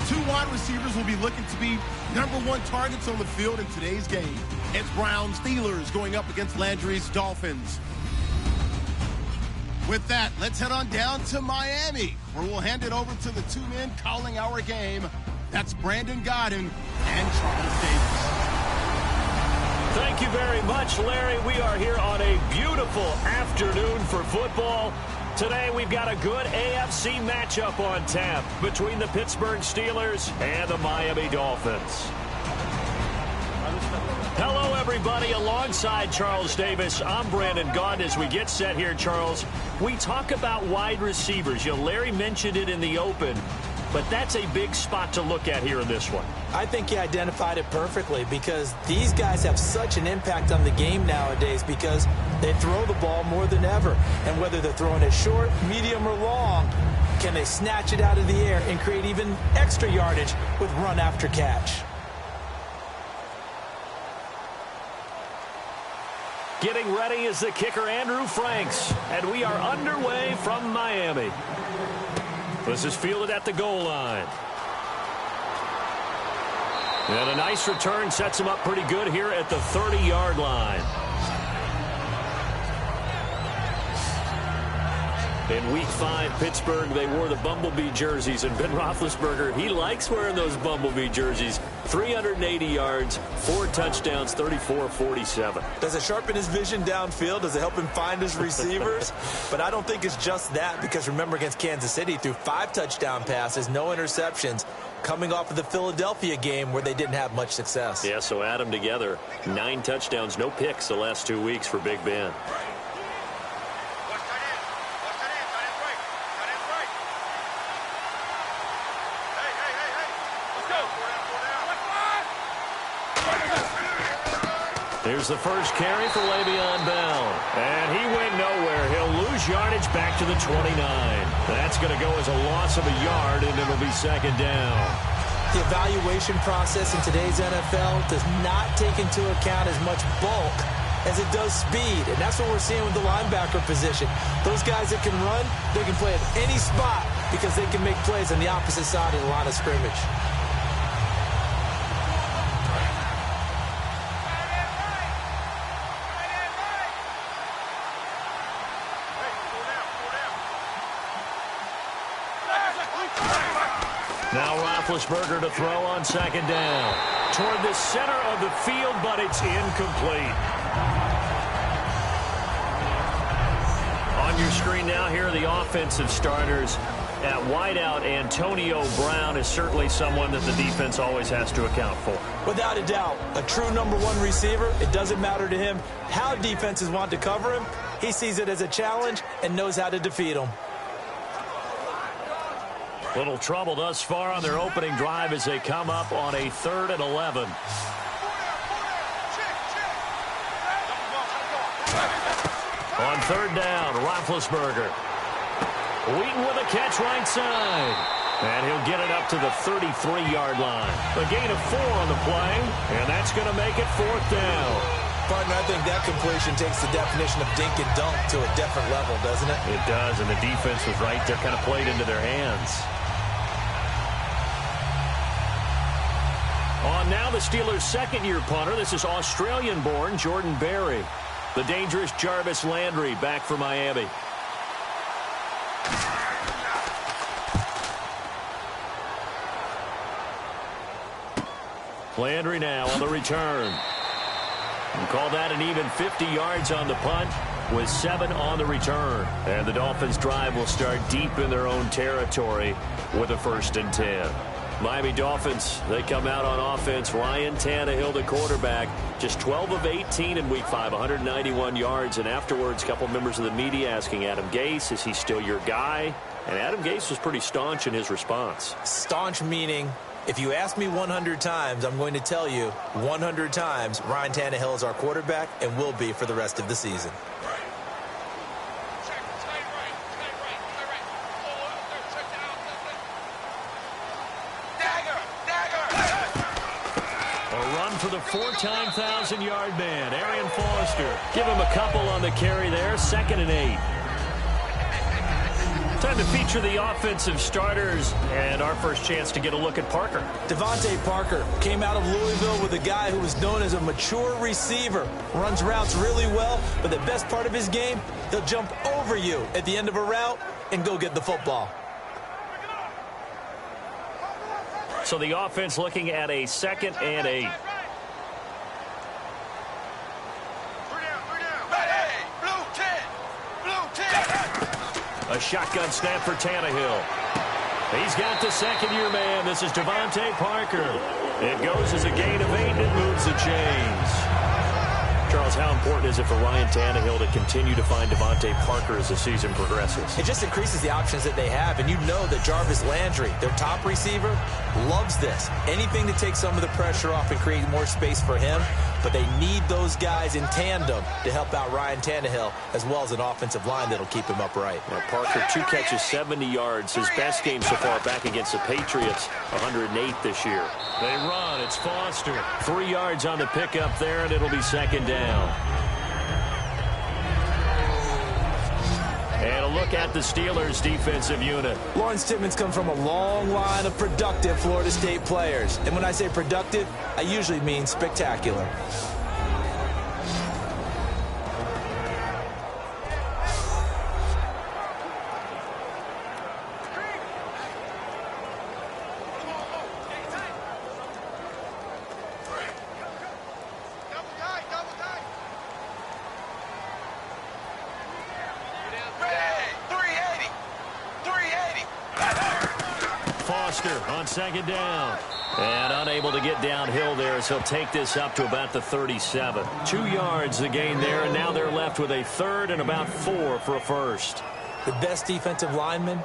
Two wide receivers will be looking to be #1 targets on the field in today's game. It's Browns Steelers going up against Landry's Dolphins. With that, let's head on down to Miami, where we'll hand it over to the two men calling our game. That's Brandon Godden and Charles Davis. Thank you very much, Larry. We are here on a beautiful afternoon for football. Today we've got a good AFC matchup on tap between the Pittsburgh Steelers and the Miami Dolphins. Hello, everybody. Alongside Charles Davis, I'm Brandon Gaudin. As we get set here, Charles, we talk about wide receivers. You know, Larry mentioned it in the open, but that's a big spot to look at here in this one. I think he identified it perfectly because these guys have such an impact on the game nowadays because they throw the ball more than ever. And whether they're throwing it short, medium, or long, can they snatch it out of the air and create even extra yardage with run after catch? Getting ready is the kicker, Andrew Franks, and we are underway from Miami. This is fielded at the goal line. And a nice return sets him up pretty good here at the 30-yard line. In Week 5, Pittsburgh, they wore the Bumblebee jerseys, and Ben Roethlisberger, he likes wearing those Bumblebee jerseys. 380 yards, 4 touchdowns, 34-47. Does it sharpen his vision downfield? Does it help him find his receivers? But I don't think it's just that, because remember against Kansas City, threw 5 touchdown passes, no interceptions, coming off of the Philadelphia game where they didn't have much success. Yeah, so add them together. 9 touchdowns, no picks the last 2 weeks for Big Ben. Here's the first carry for Le'Veon Bell. And he went nowhere. He'll lose yardage back to the 29. That's going to go as a loss of a yard, and it'll be second down. The evaluation process in today's NFL does not take into account as much bulk as it does speed. And that's what we're seeing with the linebacker position. Those guys that can run, they can play at any spot because they can make plays on the opposite side of the line of scrimmage. Now Roethlisberger to throw on second down. Toward the center of the field, but it's incomplete. On your screen now, here are the offensive starters. At wideout, Antonio Brown is certainly someone that the defense always has to account for. Without a doubt, a true #1 receiver. It doesn't matter to him how defenses want to cover him. He sees it as a challenge and knows how to defeat them. Little trouble thus far on their opening drive as they come up on a 3rd and 11. On 3rd down, Roethlisberger. Wheaton with a catch right side. And he'll get it up to the 33-yard line. A gain of 4 on the play, and that's going to make it 4th down. Partner, I think that completion takes the definition of dink and dunk to a different level, doesn't it? It does, and the defense was right there, kind of played into their hands. On now the Steelers' second-year punter. This is Australian-born Jordan Berry. The dangerous Jarvis Landry back for Miami. Landry now on the return. And call that an even 50 yards on the punt with 7 on the return. And the Dolphins' drive will start deep in their own territory with a 1st and 10. Miami Dolphins, they come out on offense. Ryan Tannehill, the quarterback, just 12 of 18 in Week 5, 191 yards. And afterwards, a couple members of the media asking Adam Gase, is he still your guy? And Adam Gase was pretty staunch in his response. Staunch meaning, if you ask me 100 times, I'm going to tell you 100 times Ryan Tannehill is our quarterback and will be for the rest of the season. For the 4-time 1,000-yard man, Arian Foster. Give him a couple on the carry there, 2nd and 8. Time to feature the offensive starters and our first chance to get a look at Parker. Devontae Parker came out of Louisville with a guy who was known as a mature receiver. Runs routes really well, but the best part of his game, he'll jump over you at the end of a route and go get the football. So the offense looking at a 2nd and 8. A shotgun snap for Tannehill. He's got the second-year man. This is Devontae Parker. It goes as a gain of 8, and it moves the chains. Charles, how important is it for Ryan Tannehill to continue to find Devontae Parker as the season progresses? It just increases the options that they have, and you know that Jarvis Landry, their top receiver, loves this. Anything to take some of the pressure off and create more space for him, but they need those guys in tandem to help out Ryan Tannehill, as well as an offensive line that'll keep him upright. Now Parker, 2 catches, 70 yards. His best game so far back against the Patriots, 108 this year. They run. It's Foster. 3 yards on the pickup there, and it'll be 2nd down. And a look at the Steelers' defensive unit. Lawrence Timmons comes from a long line of productive Florida State players. And when I say productive, I usually mean spectacular. On 2nd down. And unable to get downhill there as he'll take this up to about the 37. 2 yards the gain there, and now they're left with a 3rd and about 4 for a first. The best defensive linemen,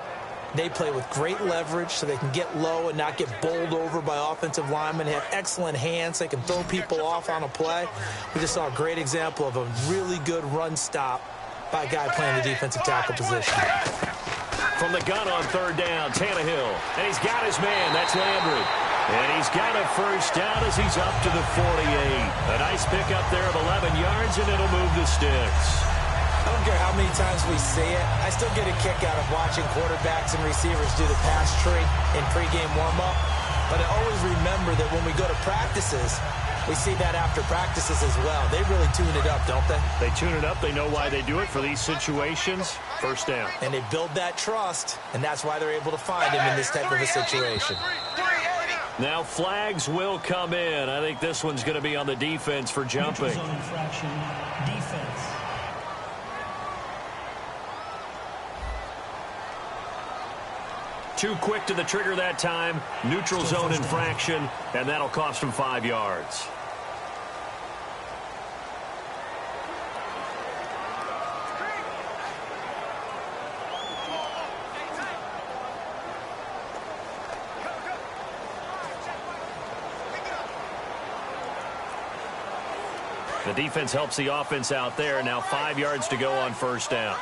they play with great leverage so they can get low and not get bowled over by offensive linemen. They have excellent hands. They can throw people off on a play. We just saw a great example of a really good run stop by a guy playing the defensive tackle position. From the gun on 3rd down, Tannehill. And he's got his man. That's Landry. And he's got a first down as he's up to the 48. A nice pickup there of 11 yards, and it'll move the sticks. I don't care how many times we see it. I still get a kick out of watching quarterbacks and receivers do the pass tree in pregame warm-up. But I always remember that when we go to practices, we see that after practices as well. They really tune it up, don't they? They tune it up. They know why they do it for these situations. First down. And they build that trust, and that's why they're able to find him in this type of a situation. Now flags will come in. I think this one's going to be on the defense for jumping. Zone infraction, defense. Too quick to the trigger that time. Neutral zone infraction, and that'll cost him 5 yards. The defense helps the offense out there. Now 5 yards to go on 1st down.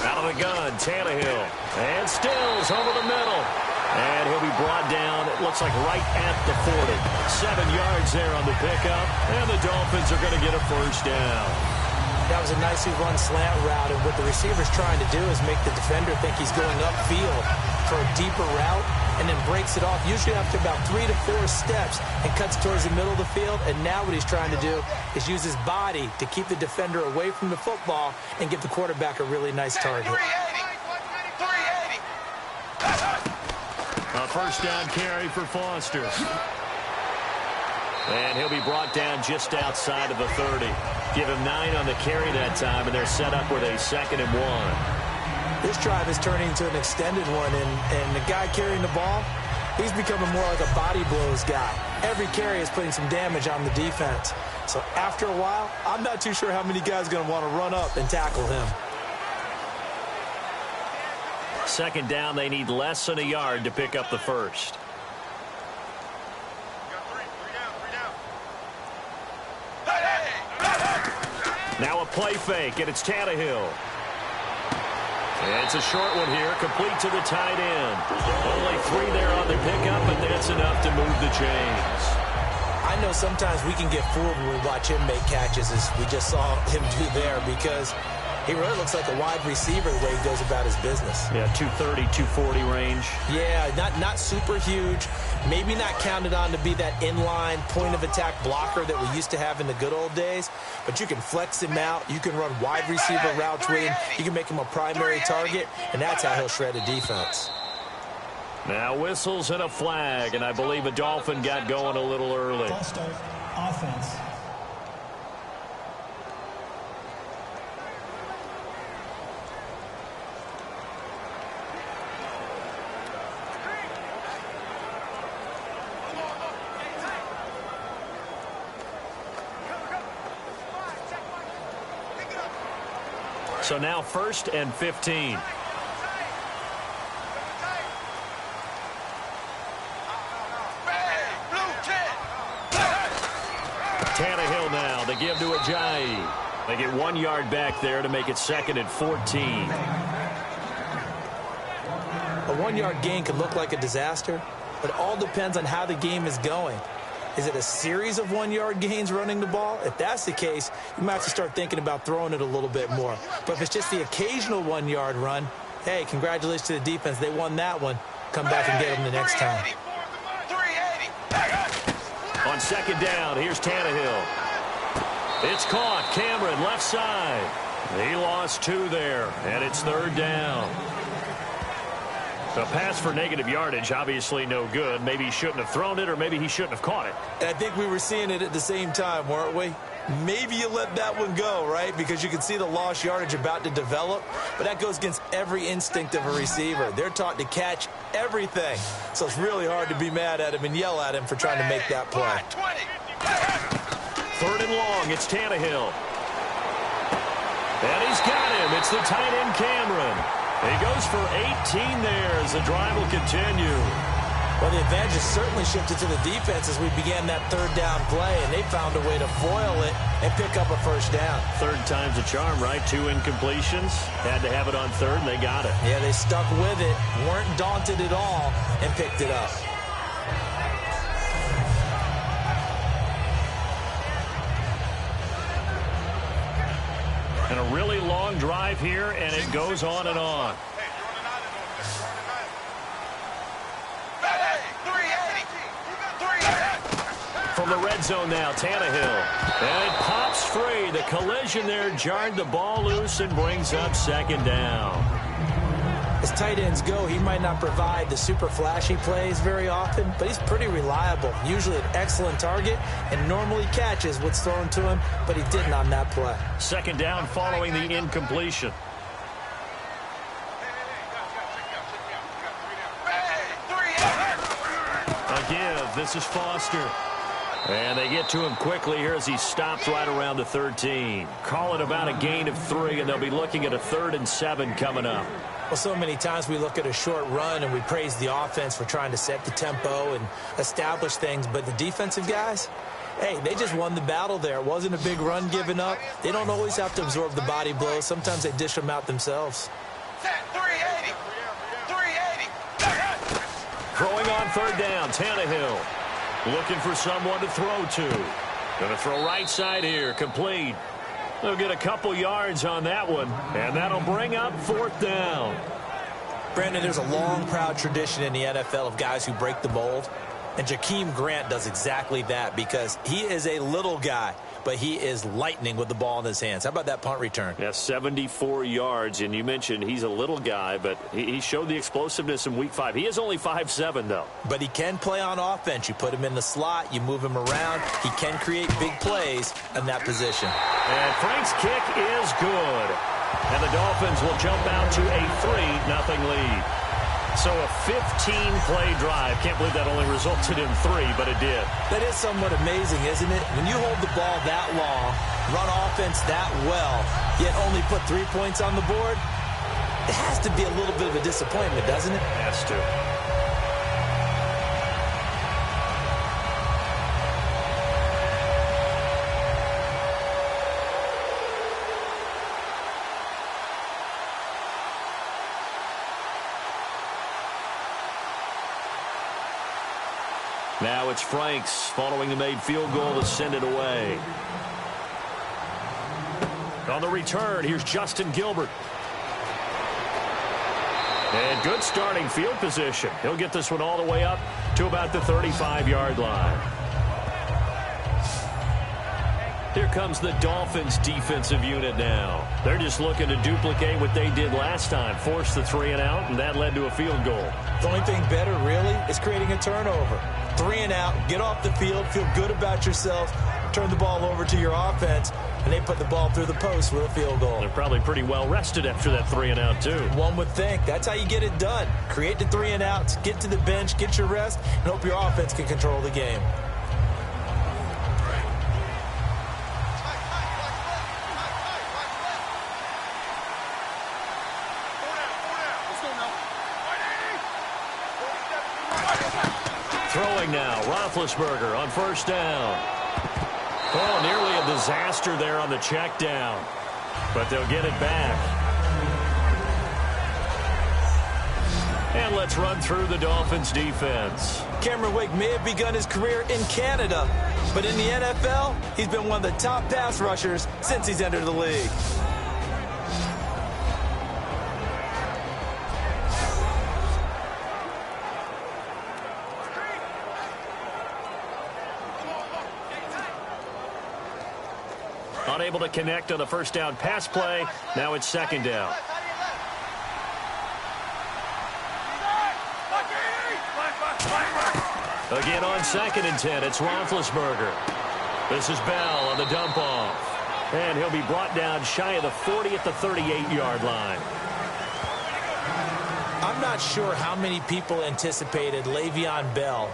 Out of the gun, Tannehill. And Stills over the middle. And he'll be brought down, it looks like right at the 40. 7 yards there on the pickup. And the Dolphins are going to get a first down. That was a nicely run slant route, and what the receiver's trying to do is make the defender think he's going upfield for a deeper route, and then breaks it off, usually after about 3 to 4 steps, and cuts towards the middle of the field. And now what he's trying to do is use his body to keep the defender away from the football and give the quarterback a really nice target. A first down carry for Foster. And he'll be brought down just outside of the 30. Give him 9 on the carry that time, and they're set up with a 2nd and 1. This drive is turning into an extended one, and the guy carrying the ball, he's becoming more like a body blows guy. Every carry is putting some damage on the defense. So after a while, I'm not too sure how many guys are going to want to run up and tackle him. 2nd down, they need less than a yard to pick up the first. Now a play fake, and it's Tannehill. It's a short one here, complete to the tight end. Only 3 there on the pickup, but that's enough to move the chains. I I know sometimes we can get fooled when we watch him make catches, as we just saw him do there, because he really looks like a wide receiver the way he goes about his business. Yeah, 230, 240 range. Yeah, not super huge. Maybe not counted on to be that inline point-of-attack blocker that we used to have in the good old days. But you can flex him out. You can run wide receiver routes with him. You can make him a primary target, and that's how he'll shred a defense. Now whistles and a flag, and I believe a Dolphin got going a little early. False start, offense. So now 1st and 15. Tannehill now to give to Ajayi. They get 1 yard back there to make it 2nd and 14. A 1 yard gain could look like a disaster, but it all depends on how the game is going. Is it a series of 1 yard gains running the ball? If that's the case, you might have to start thinking about throwing it a little bit more. But if it's just the occasional 1 yard run, hey, congratulations to the defense. They won that one. Come back and get them the next time. On 2nd down, here's Tannehill. It's caught. Cameron, left side. He lost 2 there, and it's 3rd down. A pass for negative yardage, obviously no good. Maybe he shouldn't have thrown it, or maybe he shouldn't have caught it. And I think we were seeing it at the same time, weren't we? Maybe you let that one go, right? Because you can see the lost yardage about to develop. But that goes against every instinct of a receiver. They're taught to catch everything. So it's really hard to be mad at him and yell at him for trying to make that play. 3rd and long, it's Tannehill. And he's got him. It's the tight end, Cameron. He goes for 18 there as the drive will continue. Well, the advantage has certainly shifted to the defense as we began that 3rd down play, and they found a way to foil it and pick up a 1st down. 3rd time's a charm, right? 2 incompletions. Had to have it on 3rd, and they got it. Yeah, they stuck with it, weren't daunted at all, and picked it up. And a really long drive here, and it goes on and on. From the red zone now, Tannehill. And it pops free. The collision there jarred the ball loose and brings up 2nd down. As tight ends go, he might not provide the super flashy plays very often, but he's pretty reliable. Usually an excellent target and normally catches what's thrown to him, but he didn't on that play. 2nd down following the incompletion. A give. This is Foster. And they get to him quickly here as he stopped right around the 13. Call it about a gain of 3, and they'll be looking at a 3rd and 7 coming up. Well, so many times we look at a short run and we praise the offense for trying to set the tempo and establish things, but the defensive guys, hey, they just won the battle there. It wasn't a big run given up. They don't always have to absorb the body blows. Sometimes they dish them out themselves. Throwing on 3rd down, Tannehill. Looking for someone to throw to. Going to throw right side here, complete. They'll get a couple yards on that one, and that'll bring up 4th down. Brandon, there's a long, proud tradition in the NFL of guys who break the mold, and Jakeem Grant does exactly that because he is a little guy, but he is lightning with the ball in his hands. How about that punt return? Yeah, 74 yards, and you mentioned he's a little guy, but he showed the explosiveness in Week 5. He is only 5'7", though. But he can play on offense. You put him in the slot, you move him around. He can create big plays in that position. And Frank's kick is good. And the Dolphins will jump out to a 3-0 lead. So a 15-play drive. Can't believe that only resulted in 3, but it did. That is somewhat amazing, isn't it? When you hold the ball that long, run offense that well, yet only put 3 points on the board, it has to be a little bit of a disappointment, doesn't it? Has to. Now it's Franks following the made field goal to send it away. On the return, here's Justin Gilbert. And good starting field position. He'll get this one all the way up to about the 35-yard line. Here comes the Dolphins defensive unit now. They're just looking to duplicate what they did last time, force the 3-and-out, and that led to a field goal. The only thing better, really, is creating a turnover. 3-and-out, get off the field, feel good about yourself, turn the ball over to your offense, and they put the ball through the post with a field goal. They're probably pretty well rested after that 3-and-out, too. One would think. That's how you get it done. Create the 3-and-outs, get to the bench, get your rest, and hope your offense can control the game. Throwing now, Roethlisberger on first down. Oh, nearly a disaster there on the check down. But they'll get it back. And let's run through the Dolphins defense. Cameron Wake may have begun his career in Canada, but in the NFL, he's been one of the top pass rushers since he's entered the league. Unable to connect on the first down pass play. Now it's second down. Again on 2nd and 10, it's Roethlisberger. This is Bell on the dump off. And he'll be brought down shy of the 40 at the 38-yard line. I'm not sure how many people anticipated Le'Veon Bell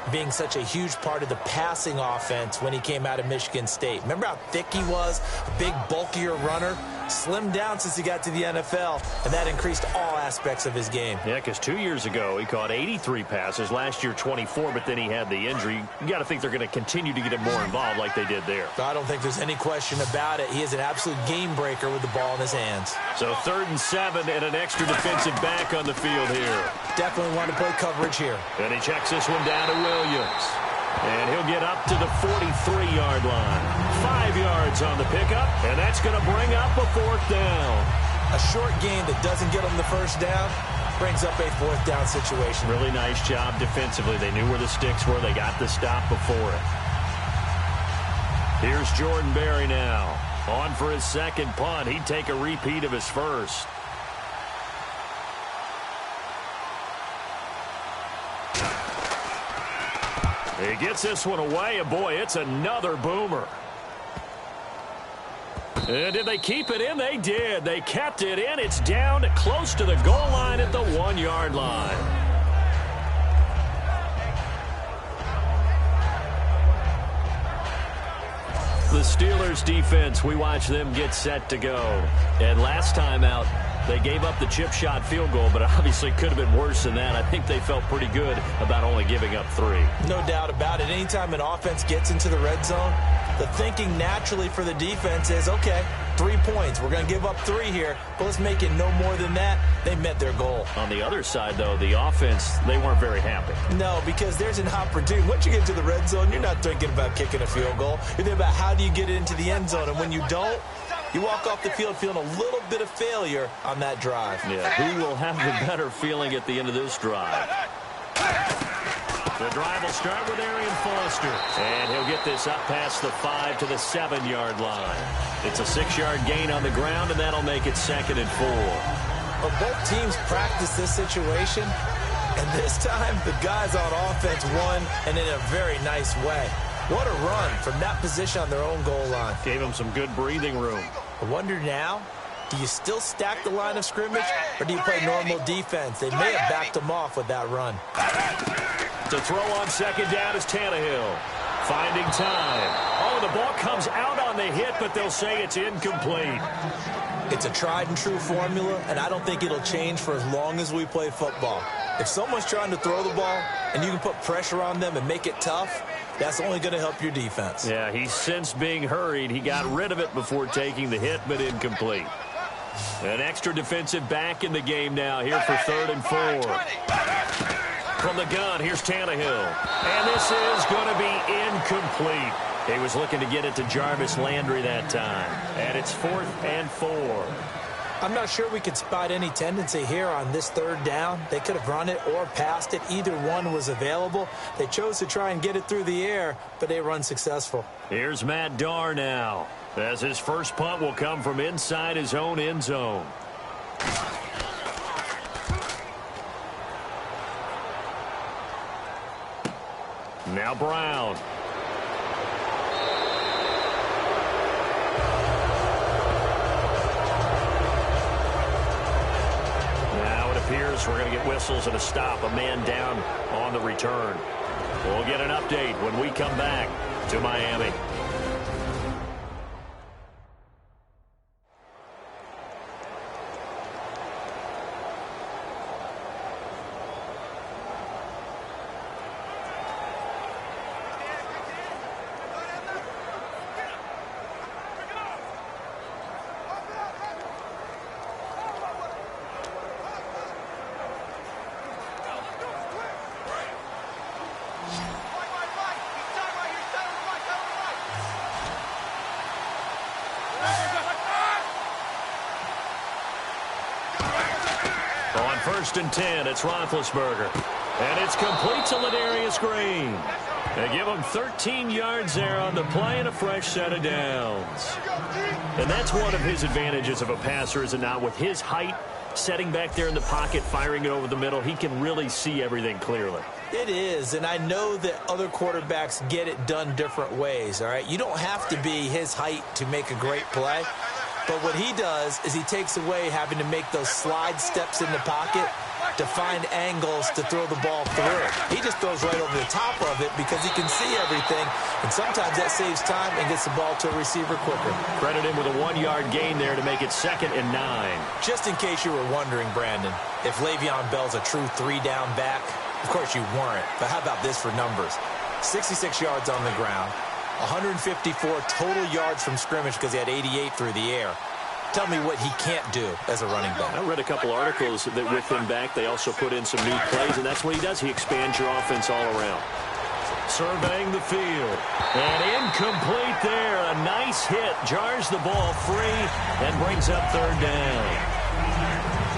being such a huge part of the passing offense when he came out of Michigan State. Remember how thick he was? A big, bulkier runner? Slimmed down since he got to the NFL, and that increased all aspects of his game. Yeah, because 2 years ago, he caught 83 passes. Last year, 24, but then he had the injury. You got to think they're going to continue to get him more involved like they did there. I don't think there's any question about it. He is an absolute game breaker with the ball in his hands. So 3rd and 7 and an extra defensive back on the field here. Definitely want to play coverage here. And he checks this one down to Williams. And he'll get up to the 43-yard line. 5 yards on the pickup, and that's going to bring up a 4th down. A short game that doesn't get them the first down brings up a 4th down situation. Really nice job defensively. They knew where the sticks were. They got the stop before it. Here's Jordan Berry now. On for his second punt. He'd take a repeat of his first. He gets this one away, and boy, it's another boomer. And did they keep it in? They did. They kept it in. It's down to close to the goal line at the 1-yard line. The Steelers defense, we watch them get set to go. And last time out, they gave up the chip shot field goal, but obviously could have been worse than that. I think they felt pretty good about only giving up 3. No doubt about it. Anytime an offense gets into the red zone, the thinking naturally for the defense is, okay, 3 points. We're going to give up 3 here, but let's make it no more than that. They met their goal. On the other side, though, the offense, they weren't very happy. No, because there's an opportunity. Once you get to the red zone, you're not thinking about kicking a field goal. You're thinking about how do you get it into the end zone, and when you don't, you walk off the field feeling a little bit of failure on that drive. Yeah, who will have the better feeling at the end of this drive? The drive will start with Arian Foster. And he'll get this up past the 5 to the 7-yard line. It's a 6-yard gain on the ground, and that'll make it 2nd and 4. Well, both teams practice this situation, and this time the guys on offense won, and in a very nice way. What a run from that position on their own goal line. Gave them some good breathing room. I wonder now, do you still stack the line of scrimmage, or do you play normal defense? They may have backed them off with that run. To throw on 2nd down is Tannehill. Finding time. Oh, the ball comes out on the hit, but they'll say it's incomplete. It's a tried-and-true formula, and I don't think it'll change for as long as we play football. If someone's trying to throw the ball, and you can put pressure on them and make it tough, that's only going to help your defense. Yeah, he sensed being hurried. He got rid of it before taking the hit, but incomplete. An extra defensive back in the game now here for 3rd and 4. From the gun, here's Tannehill. And this is going to be incomplete. He was looking to get it to Jarvis Landry that time. And it's 4th and 4. I'm not sure we could spot any tendency here on this 3rd down. They could have run it or passed it. Either one was available. They chose to try and get it through the air, but they were unsuccessful. Here's Matt Darr now, as his first punt will come from inside his own end zone. Now Brown. Now it appears we're going to get whistles and a stop. A man down on the return. We'll get an update when we come back to Miami. On 1st and 10, it's Roethlisberger. And it's complete to Ladarius Green. They give him 13 yards there on the play and a fresh set of downs. And that's one of his advantages of a passer, is it not? With his height, setting back there in the pocket, firing it over the middle, he can really see everything clearly. It is, and I know that other quarterbacks get it done different ways, all right? You don't have to be his height to make a great play. But what he does is he takes away having to make those slide steps in the pocket to find angles to throw the ball through. He just throws right over the top of it because he can see everything, and sometimes that saves time and gets the ball to a receiver quicker. Credit him with a 1-yard gain there to make it 2nd and 9. Just in case you were wondering, Brandon, if Le'Veon Bell's a true 3-down back, of course you weren't. But how about this for numbers? 66 yards on the ground. 154 total yards from scrimmage because he had 88 through the air. Tell me what he can't do as a running back. I read a couple articles that with him back, they also put in some new plays, and that's what he does. He expands your offense all around. Surveying the field. And incomplete there. A nice hit. Jars the ball free and brings up 3rd down.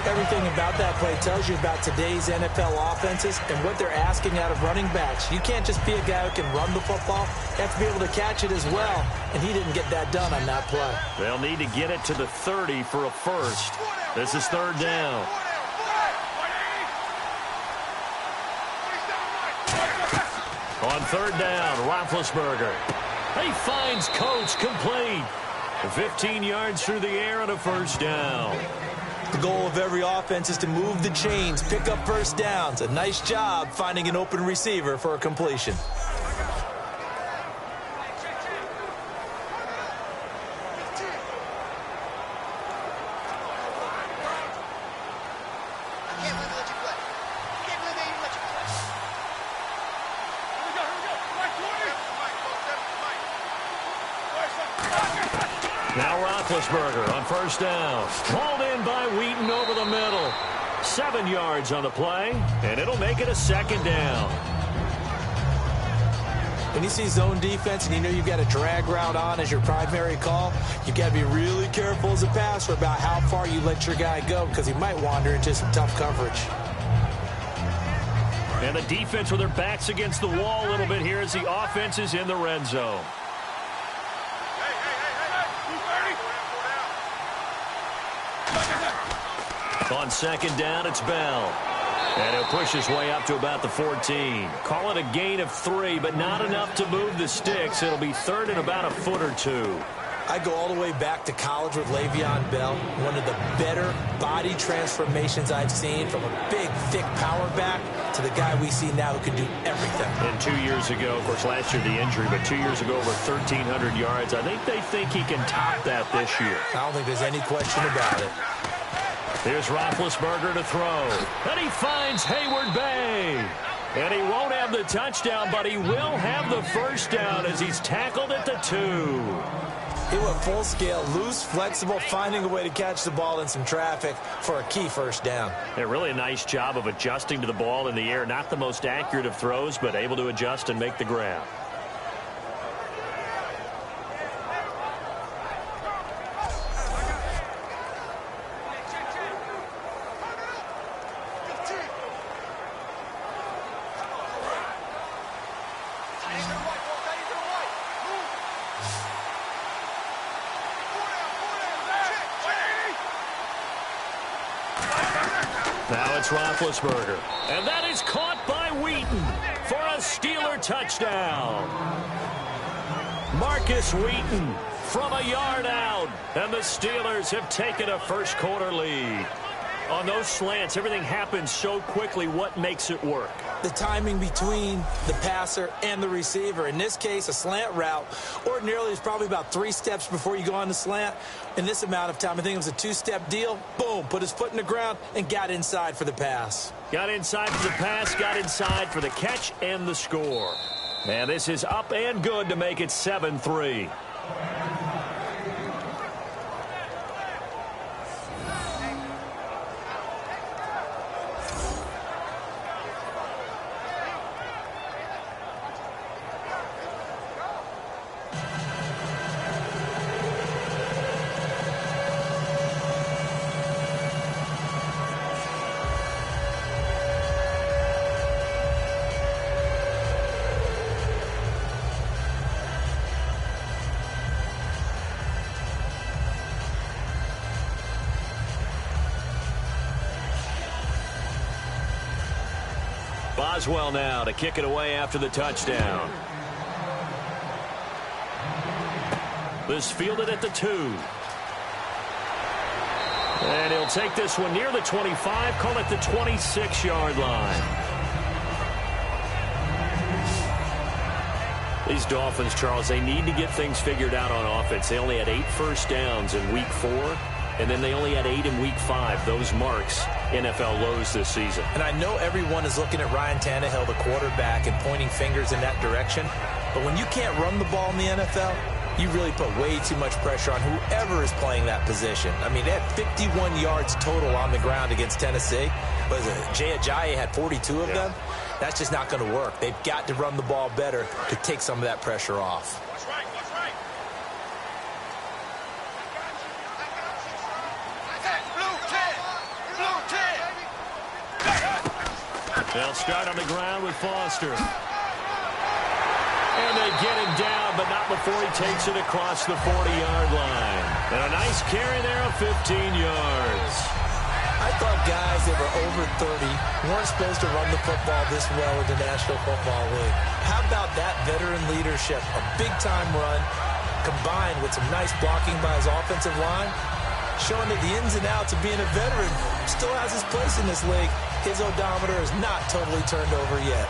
Everything about that play tells you about today's NFL offenses and what they're asking out of running backs. You can't just be a guy who can run the football. You have to be able to catch it as well, and he didn't get that done on that play. They'll need to get it to the 30 for a first. This is 3rd down. On 3rd down, Roethlisberger. He finds Coates complete. 15 yards through the air and a first down. The goal of every offense is to move the chains, pick up first downs. A nice job finding an open receiver for a completion. Now Roethlisberger on first down. Hauled in by Wheaton over the middle. 7 yards on the play, and it'll make it a 2nd down. When you see zone defense and you know you've got a drag route on as your primary call, you've got to be really careful as a passer about how far you let your guy go because he might wander into some tough coverage. And the defense with their backs against the wall a little bit here as the offense is in the red zone. On 2nd down, it's Bell. And he'll push his way up to about the 14. Call it a gain of 3, but not enough to move the sticks. It'll be 3rd and about a foot or 2. I go all the way back to college with Le'Veon Bell. One of the better body transformations I've seen, from a big, thick power back to the guy we see now who can do everything. And 2 years ago, of course, last year the injury, but 2 years ago over 1,300 yards. I think they think he can top that this year. I don't think there's any question about it. Here's Roethlisberger to throw. And he finds Hayward Bay. And he won't have the touchdown, but he will have the first down as he's tackled at the 2. He went full scale, loose, flexible, finding a way to catch the ball in some traffic for a key first down. Yeah, really a nice job of adjusting to the ball in the air. Not the most accurate of throws, but able to adjust and make the grab. Now it's Roethlisberger. And that is caught by Wheaton for a Steeler touchdown. Marcus Wheaton from a yard out. And the Steelers have taken a first quarter lead. On those slants, everything happens so quickly. What makes it work? The timing between the passer and the receiver. In this case, a slant route ordinarily is probably about 3 steps before you go on the slant. In this amount of time, I think it was a 2-step deal. Boom, put his foot in the ground and got inside for the pass. Got inside for the pass, got inside for the catch and the score. And this is up and good to make it 7-3. Boswell now to kick it away after the touchdown. This fielded at the 2. And he'll take this one near the 25, call it the 26-yard line. These Dolphins, Charles, they need to get things figured out on offense. They only had 8 first downs in Week 4, and then they only had 8 in Week 5. Those marks, NFL lows this season. And I know everyone is looking at Ryan Tannehill, the quarterback, and pointing fingers in that direction. But when you can't run the ball in the NFL, you really put way too much pressure on whoever is playing that position. I mean, they had 51 yards total on the ground against Tennessee. Was it Jay Ajayi had 42 of them? That's just not going to work. They've got to run the ball better to take some of that pressure off. They'll start on the ground with Foster. And they get him down, but not before he takes it across the 40-yard line. And a nice carry there of 15 yards. I thought guys that were over 30 weren't supposed to run the football this well in the National Football League. How about that veteran leadership? A big-time run combined with some nice blocking by his offensive line, showing that the ins and outs of being a veteran still has his place in this league. His odometer is not totally turned over yet.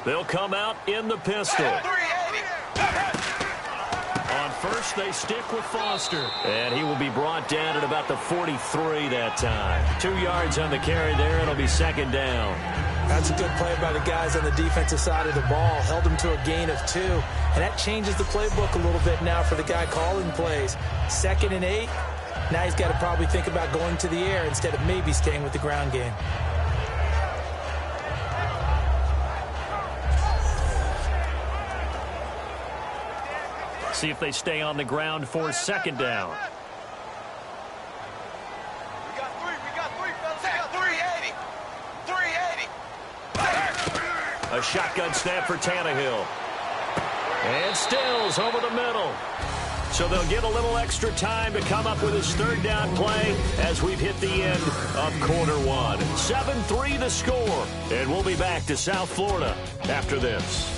They'll come out in the pistol. On first, they stick with Foster. And he will be brought down at about the 43 that time. 2 yards on the carry there. It'll be second down. That's a good play by the guys on the defensive side of the ball. Held him to a gain of 2. And that changes the playbook a little bit now for the guy calling plays. 2nd and 8. Now he's got to probably think about going to the air instead of maybe staying with the ground game. See if they stay on the ground for second down. We got 3, fellas. We got 380. 380. A shotgun snap for Tannehill. And Stills over the middle. So they'll get a little extra time to come up with his third down play as we've hit the end of quarter 1. 7-3 the score. And we'll be back to South Florida after this.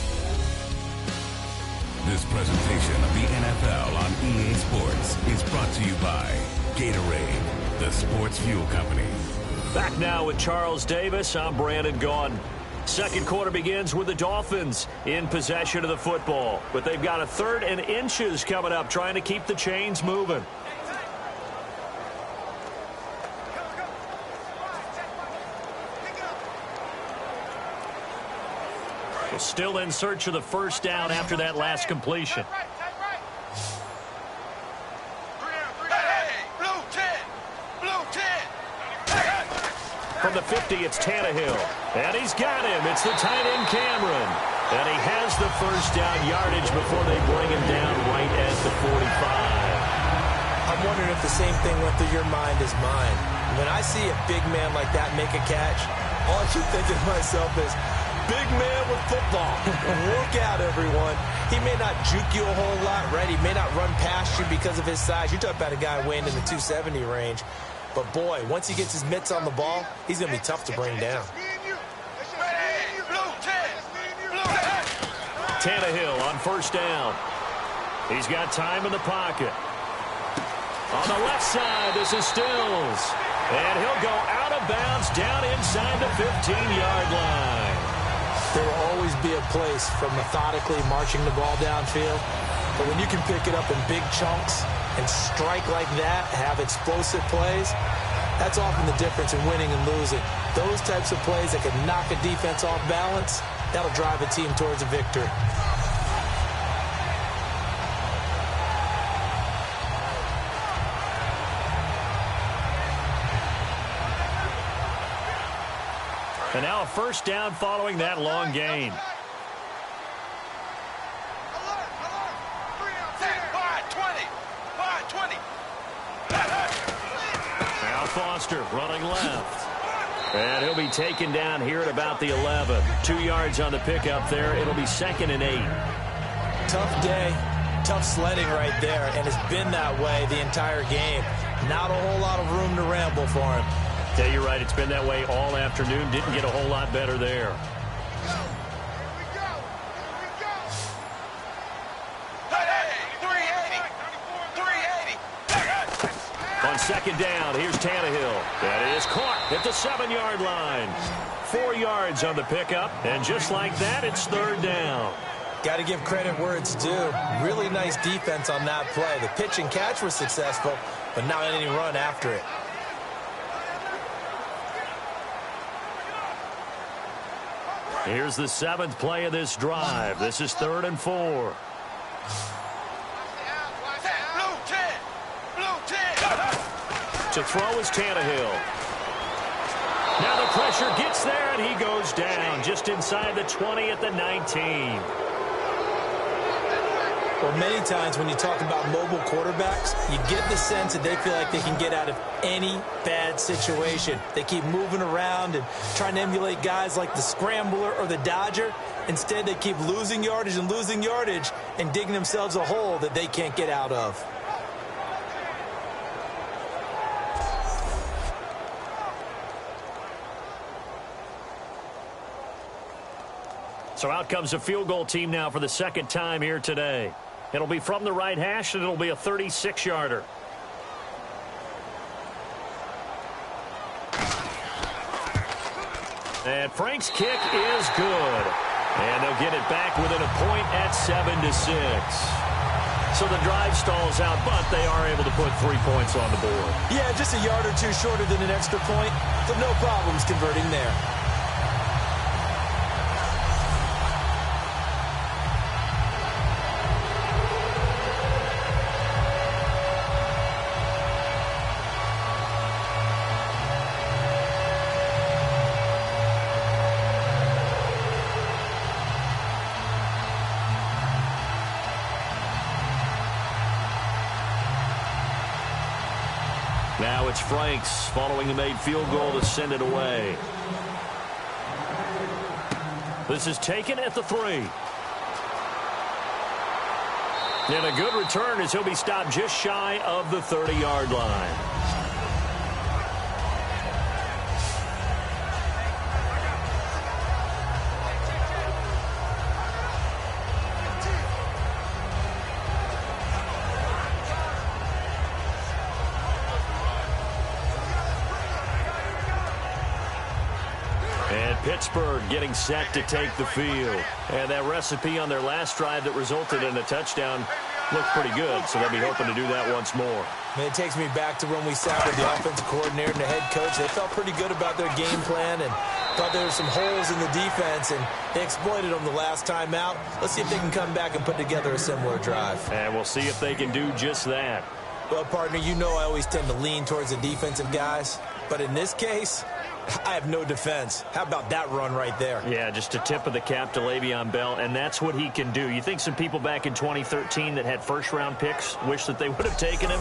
This presentation of the NFL on EA Sports is brought to you by Gatorade, the sports fuel company. Back now with Charles Davis. I'm Brandon Gaudin. Second quarter begins with the Dolphins in possession of the football. But they've got a 3rd and inches coming up, trying to keep the chains moving. still in search of the first down after that last completion. From the 50, it's Tannehill. And he's got him. It's the tight end, Cameron. And he has the first down yardage before they bring him down right at the 45. I'm wondering if the same thing went through your mind as mine. When I see a big man like that make a catch, all I keep thinking to myself is, big man with football. Look out, everyone. He may not juke you a whole lot, right? He may not run past you because of his size. You talk about a guy weighing in the 270 range. But, boy, once he gets his mitts on the ball, he's going to be tough to bring down. Tannehill on first down. He's got time in the pocket. On the left side, this is Stills. And he'll go out of bounds down inside the 15-yard line. There will always be a place for methodically marching the ball downfield. But when you can pick it up in big chunks and strike like that, have explosive plays, that's often the difference in winning and losing. Those types of plays that can knock a defense off balance, that'll drive a team towards a victory. And now a first down following that long gain. Now Foster running left. And he'll be taken down here at about the 11. 2 yards on the pickup there. It'll be 2nd and 8. Tough day, tough sledding right there, and it's been that way the entire game. Not a whole lot of room to ramble for him. Yeah, you're right. It's been that way all afternoon. Didn't get a whole lot better there. On second down, here's Tannehill. That is caught at the 7-yard line. 4 yards on the pickup, and just like that, it's 3rd down. Got to give credit where it's due. Really nice defense on that play. The pitch and catch was successful, but not any run after it. Here's the 7th play of this drive. This is 3rd and 4. To throw is Tannehill. Now the pressure gets there, and he goes down just inside the 20 at the 19. Well, many times when you talk about mobile quarterbacks, you get the sense that they feel like they can get out of any bad situation. They keep moving around and trying to emulate guys like the Scrambler or the Dodger. Instead, they keep losing yardage and digging themselves a hole that they can't get out of. So out comes a field goal team now for the 2nd time here today. It'll be from the right hash, and it'll be a 36-yarder. And Frank's kick is good. And they'll get it back within a point at 7-6. So the drive stalls out, but they are able to put 3 points on the board. Yeah, just a yard or two shorter than an extra point, but no problems converting there. Now it's Franks following the made field goal to send it away. This is taken at the 3. And a good return as he'll be stopped just shy of the 30-yard line. Pittsburgh getting set to take the field. And that recipe on their last drive that resulted in a touchdown looked pretty good, so they'll be hoping to do that once more. It takes me back to when we sat with the offensive coordinator and the head coach. They felt pretty good about their game plan and Thought there were some holes in the defense, and they exploited them the last time out. Let's see if they can come back and put together a similar drive. And we'll see if they can do just that. Well, partner, you know I always tend to lean towards the defensive guys. But in this case, I have no defense. How about that run right there? Yeah, just a tip of the cap to Le'Veon Bell, and that's what he can do. You think some people back in 2013 that had first-round picks wish that they would have taken him?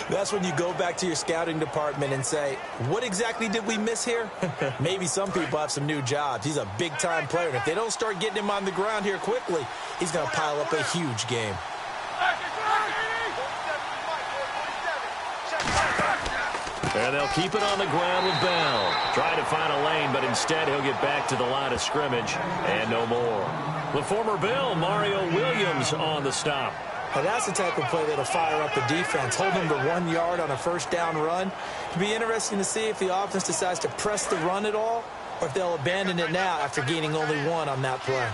That's when you go back to your scouting department and say, what exactly did we miss here? Maybe some people have some new jobs. He's a big-time player, and if they don't start getting him on the ground here quickly, he's going to pile up a huge game. And they'll keep it on the ground with Bell. Trying to find a lane, but instead he'll get back to the line of scrimmage and no more. The former Bill, Mario Williams, on the stop. Now that's the type of play that'll fire up the defense. Hold them to 1 yard on a first down run. It'll be interesting to see if the offense decides to press the run at all or if they'll abandon it now after gaining only one on that play.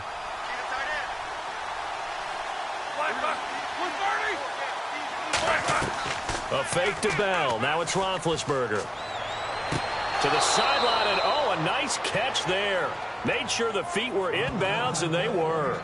A fake to Bell. Now it's Roethlisberger. To the sideline, and oh, a nice catch there. Made sure the feet were inbounds, and they were.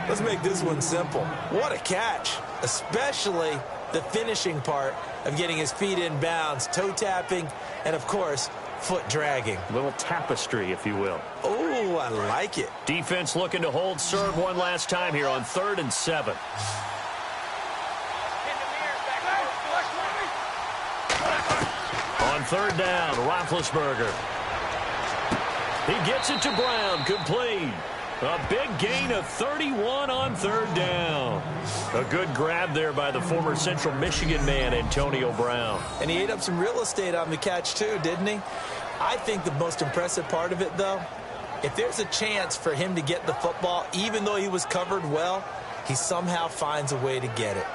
Let's make this one simple. What a catch, especially the finishing part of getting his feet in bounds, toe tapping, and, of course, foot dragging. A little tapestry, if you will. Oh, I like it. Defense looking to hold serve one last time here on 3rd and 7. On 3rd down, Roethlisberger. He gets it to Brown, complete. A big gain of 31 on 3rd down. A good grab there by the former Central Michigan man, Antonio Brown. And he ate up some real estate on the catch, too, didn't he? I think the most impressive part of it, though, if there's a chance for him to get the football, even though he was covered well, he somehow finds a way to get it.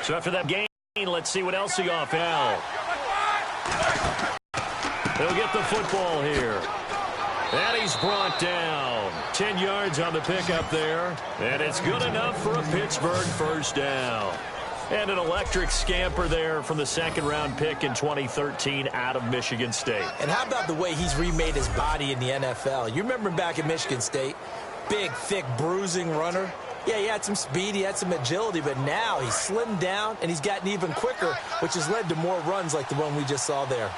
So after that gain, let's see what else he off Al. He'll get the football here. And he's brought down. 10 yards on the pickup there. And it's good enough for a Pittsburgh first down. And an electric scamper there from the 2nd-round pick in 2013 out of Michigan State. And how about the way he's remade his body in the NFL? You remember him back at Michigan State? Big, thick, bruising runner. Yeah, he had some speed, he had some agility, but now he's slimmed down and he's gotten even quicker, which has led to more runs like the one we just saw there.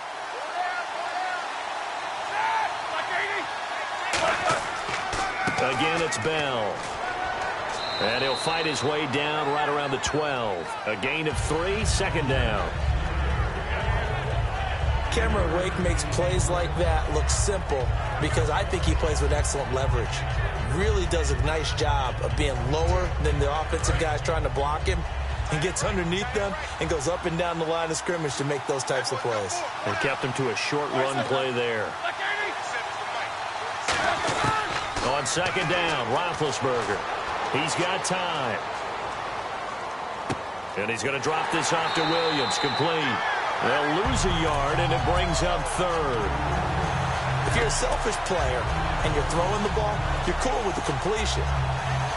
Again, it's Bell. And he'll fight his way down right around the 12. A gain of 3, 2nd down. Cameron Wake makes plays like that look simple because I think he plays with excellent leverage. Really does a nice job of being lower than the offensive guys trying to block him and gets underneath them and goes up and down the line of scrimmage to make those types of plays. And kept him to a short run play there. On 2nd down, Roethlisberger. He's got time. And he's going to drop this off to Williams. Complete. They'll lose a yard, and it brings up 3rd. If you're a selfish player and you're throwing the ball, you're cool with the completion.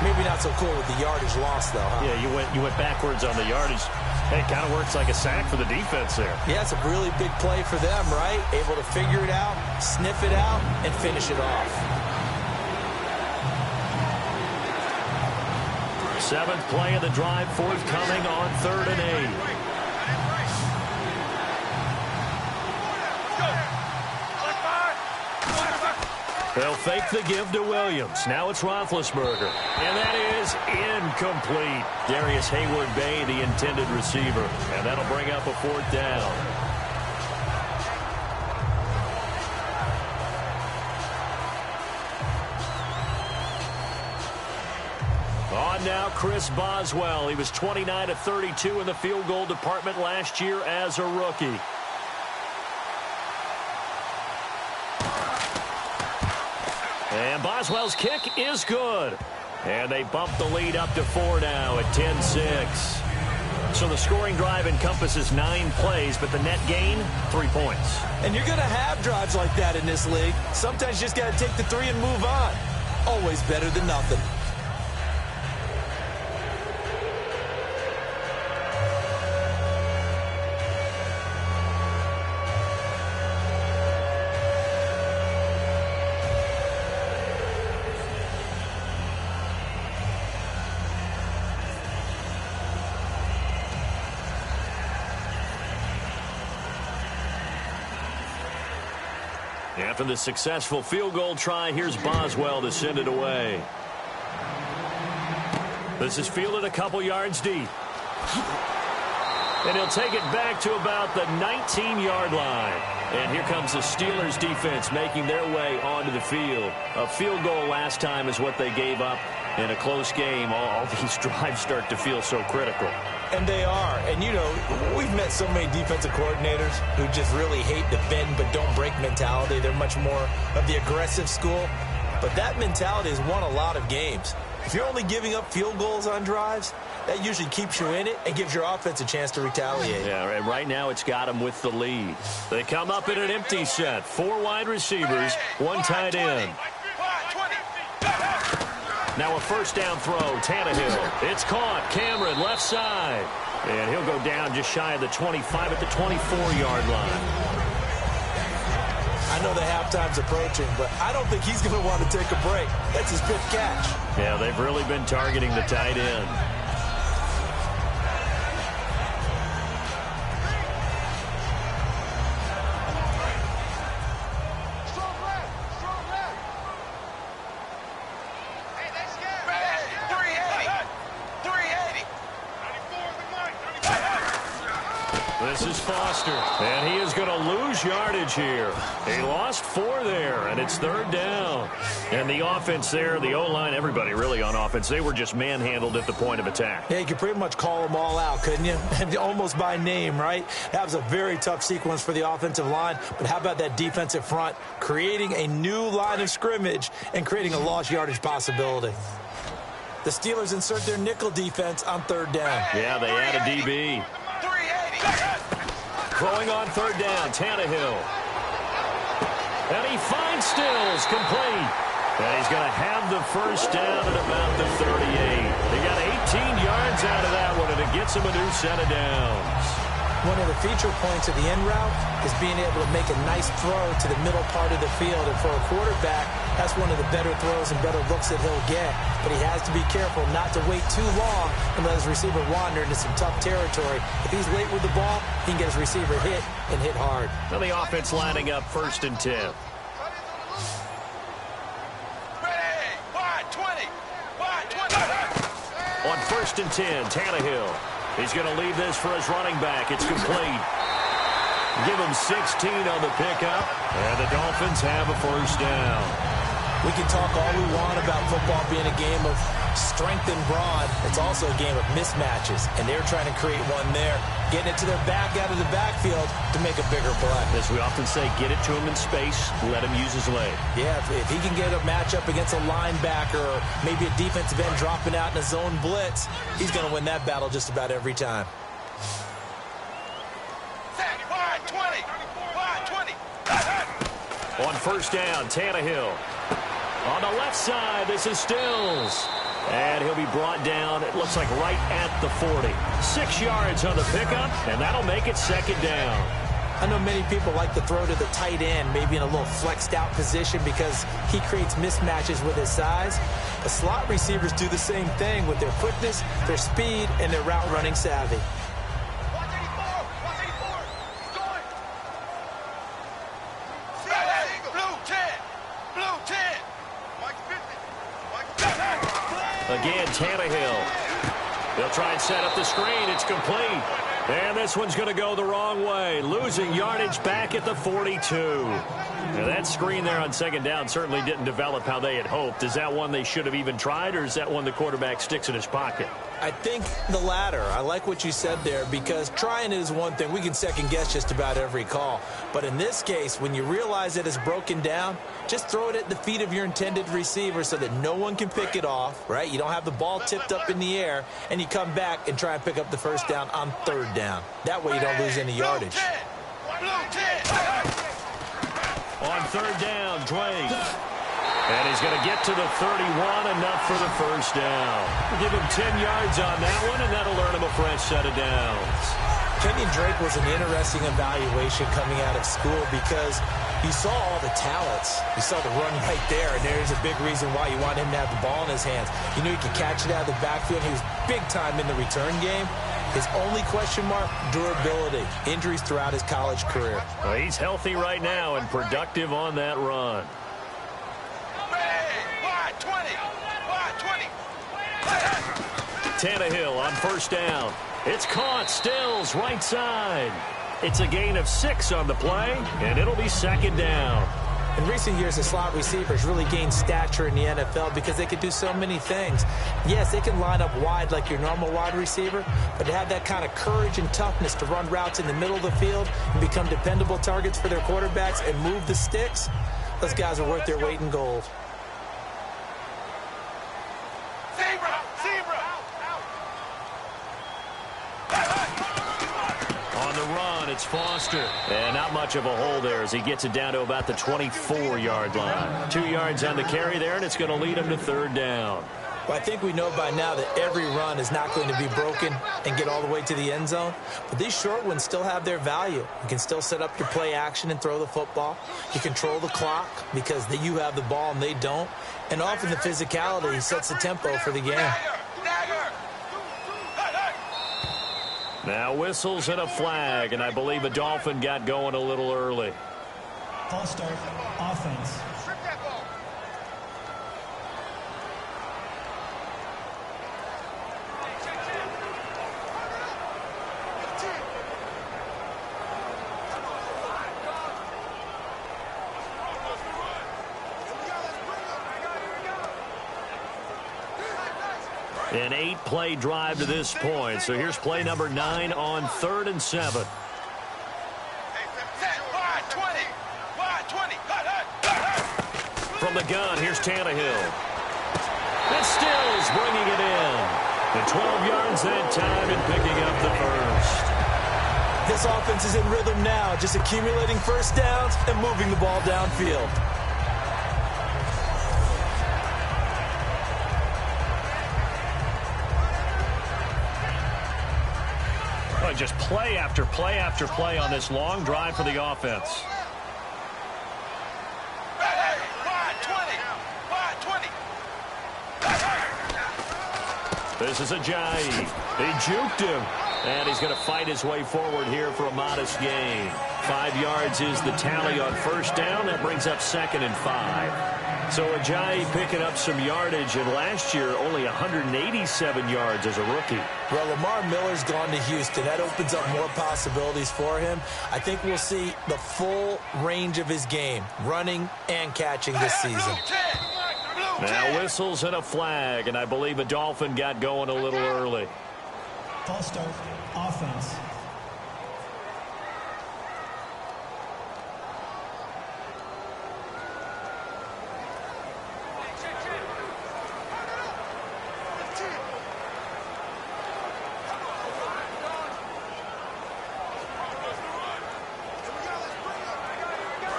Maybe not so cool with the yardage loss, though, huh? Yeah, you went backwards on the yardage. Hey, it kind of works like a sack for the defense there. Yeah, it's a really big play for them, right? Able to figure it out, sniff it out, and finish it off. 7th play of the drive forthcoming on 3rd and 8. They'll fake the give to Williams. Now it's Roethlisberger. And that is incomplete. Darius Hayward-Bay, the intended receiver. And that'll bring up a 4th down. On now, Chris Boswell. He was 29 of 32 in the field goal department last year as a rookie. And Boswell's kick is good. And they bump the lead up to 4 now at 10-6. So the scoring drive encompasses 9 plays, but the net gain, 3 points. And you're going to have drives like that in this league. Sometimes you just got to take the 3 and move on. always better than nothing. After the successful field goal try, here's Boswell to send it away. This is fielded a couple yards deep. And he'll take it back to about the 19-yard line. And here comes the Steelers defense making their way onto the field. A field goal last time is what they gave up in a close game. All these drives start to feel so critical. And they are. And, you know, we've met so many defensive coordinators who just really hate the bend but don't break mentality. They're much more of the aggressive school. But that mentality has won a lot of games. If you're only giving up field goals on drives, that usually keeps you in it and gives your offense a chance to retaliate. Yeah, and right now it's got them with the lead. They come up in an empty set. 4 wide receivers, 1 tight end. Now a first down throw, Tannehill. It's caught. Cameron, left side. And he'll go down just shy of the 25 at the 24-yard line. I know the halftime's approaching, but I don't think he's going to want to take a break. That's his 5th catch. Yeah, they've really been targeting the tight end. This is Foster, and he is going to lose yardage here. He lost 4 there, and it's 3rd down. And the offense there, the O-line, everybody really on offense, they were just manhandled at the point of attack. Yeah, you could pretty much call them all out, couldn't you? Almost by name, right? That was a very tough sequence for the offensive line, but how about that defensive front creating a new line of scrimmage and creating a lost yardage possibility? The Steelers insert their nickel defense on 3rd down. Yeah, they add a DB. Throwing on 3rd down, Tannehill. And he finds Stills, complete. And he's going to have the first down at about the 38. He got 18 yards out of that one, and it gets him a new set of downs. One of the feature points of the end route is being able to make a nice throw to the middle part of the field. And for a quarterback, that's one of the better throws and better looks that he'll get. But he has to be careful not to wait too long and let his receiver wander into some tough territory. If he's late with the ball, he can get his receiver hit and hit hard. Now the offense lining up 1st and 10. On 1st and 10, Tannehill. He's going to leave this for his running back. It's complete. Give him 16 on the pickup, and the Dolphins have a first down. We can talk all we want about football being a game of strength and brawn. It's also a game of mismatches, and they're trying to create one there, getting it to their back out of the backfield to make a bigger play. As we often say, get it to him in space, let him use his leg. Yeah, if he can get a matchup against a linebacker or maybe a defensive end dropping out in a zone blitz, he's going to win that battle just about every time. On 1st down, Tannehill. On the left side, this is Stills. And he'll be brought down, it looks like right at the 40. 6 yards on the pickup, and that'll make it 2nd down. I know many people like to throw to the tight end, maybe in a little flexed out position because he creates mismatches with his size. But slot receivers do the same thing with their quickness, their speed, and their route running savvy. Again, Tannehill. They'll try and set up the screen. It's complete. And this one's going to go the wrong way. Losing yardage back at the 42. Now that screen there on 2nd down certainly didn't develop how they had hoped. Is that one they should have even tried, or is that one the quarterback sticks in his pocket? I think the latter. I like what you said there because trying it is one thing. We can second guess just about every call. But in this case, when you realize that it's broken down, just throw it at the feet of your intended receiver so that no one can pick it off, right? You don't have the ball tipped up in the air, and you come back and try and pick up the first down on 3rd down. That way you don't lose any yardage. On 3rd down, Drake. And he's going to get to the 31, enough for the first down. We'll give him 10 yards on that one, and that'll earn him a fresh set of downs. Kenyon Drake was an interesting evaluation coming out of school because you saw all the talents. You saw the run right there, and there's a big reason why you want him to have the ball in his hands. You knew he could catch it out of the backfield. He was big time in the return game. His only question mark, durability. Injuries throughout his college career. Well, he's healthy right now and productive on that run. Tannehill on first down. It's caught. Stills right side. It's a gain of 6 on the play, and it'll be second down. In recent years, the slot receivers really gained stature in the NFL because they could do so many things. Yes, they can line up wide like your normal wide receiver, but to have that kind of courage and toughness to run routes in the middle of the field and become dependable targets for their quarterbacks and move the sticks, those guys are worth their weight in gold. It's Foster. And not much of a hole there as he gets it down to about the 24-yard line. 2 yards on the carry there, and it's going to lead him to third down. Well, I think we know by now that every run is not going to be broken and get all the way to the end zone. But these short ones still have their value. You can still set up your play action and throw the football. You control the clock because you have the ball and they don't. And often the physicality sets the tempo for the game. Now whistles and a flag, and I believe a Dolphin got going a little early. False start, offense. An 8-play drive to this point. So here's play number 9 on 3rd and 7. From the gun, here's Tannehill. And Stills bringing it in. And 12 yards that time and picking up the first. This offense is in rhythm now, just accumulating first downs and moving the ball downfield. Just play after play after play on this long drive for the offense. This is Ajayi. He juked him. And he's going to fight his way forward here for a modest gain. 5 yards is the tally on first down. That brings up 2nd and 5. So Ajayi picking up some yardage, and last year only 187 yards as a rookie. Well, Lamar Miller's gone to Houston. That opens up more possibilities for him. I think we'll see the full range of his game, running and catching this season. Now whistles and a flag, and I believe a Dolphin got going a little early. False start, offense.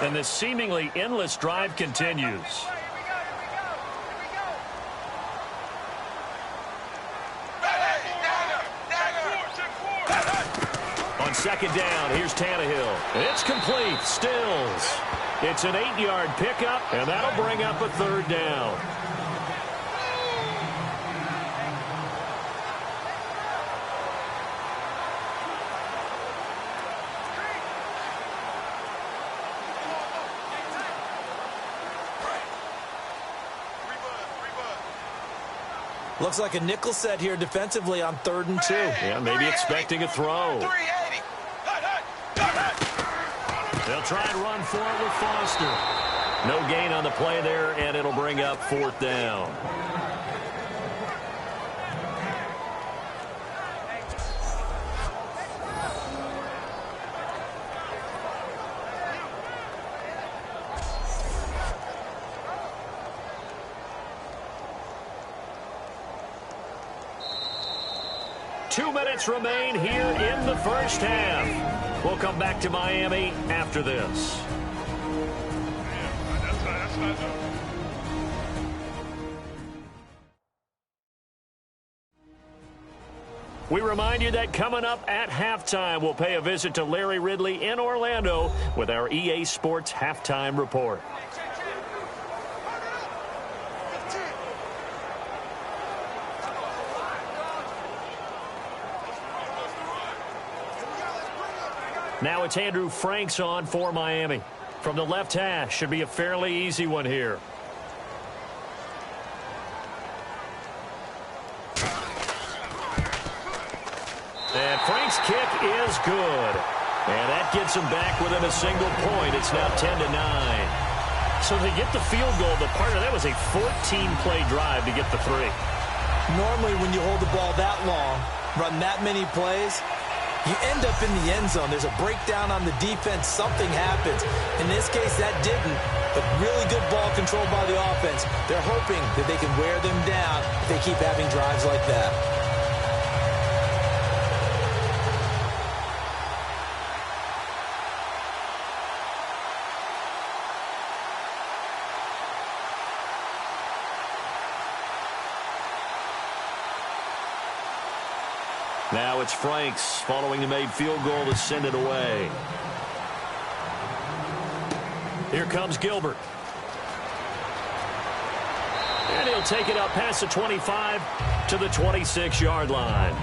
And this seemingly endless drive continues. On second down, here's Tannehill. It's complete. Stills. It's an 8-yard pickup, and that'll bring up a third down. Looks like a nickel set here defensively on 3rd and 2. Yeah, maybe expecting a throw. They'll try and run for it with Foster. No gain on the play there, and it'll bring up 4th down. Two minutes remain here in the first half. We'll come back to Miami after this. We remind you that coming up at halftime, we'll pay a visit to Larry Ridley in Orlando with our EA Sports Halftime Report. Now it's Andrew Franks on for Miami. From the left hash, should be a fairly easy one here. And Frank's kick is good. And that gets him back within a single point. It's now 10-9. So they get the field goal. The partner, that was a 14-play drive to get the 3. Normally when you hold the ball that long, run that many plays, you end up in the end zone. There's a breakdown on the defense. Something happens. In this case, that didn't. But really good ball control by the offense. They're hoping that they can wear them down if they keep having drives like that. Now it's Franks following the made field goal to send it away. Here comes Gilbert. And he'll take it up past the 25 to the 26-yard line.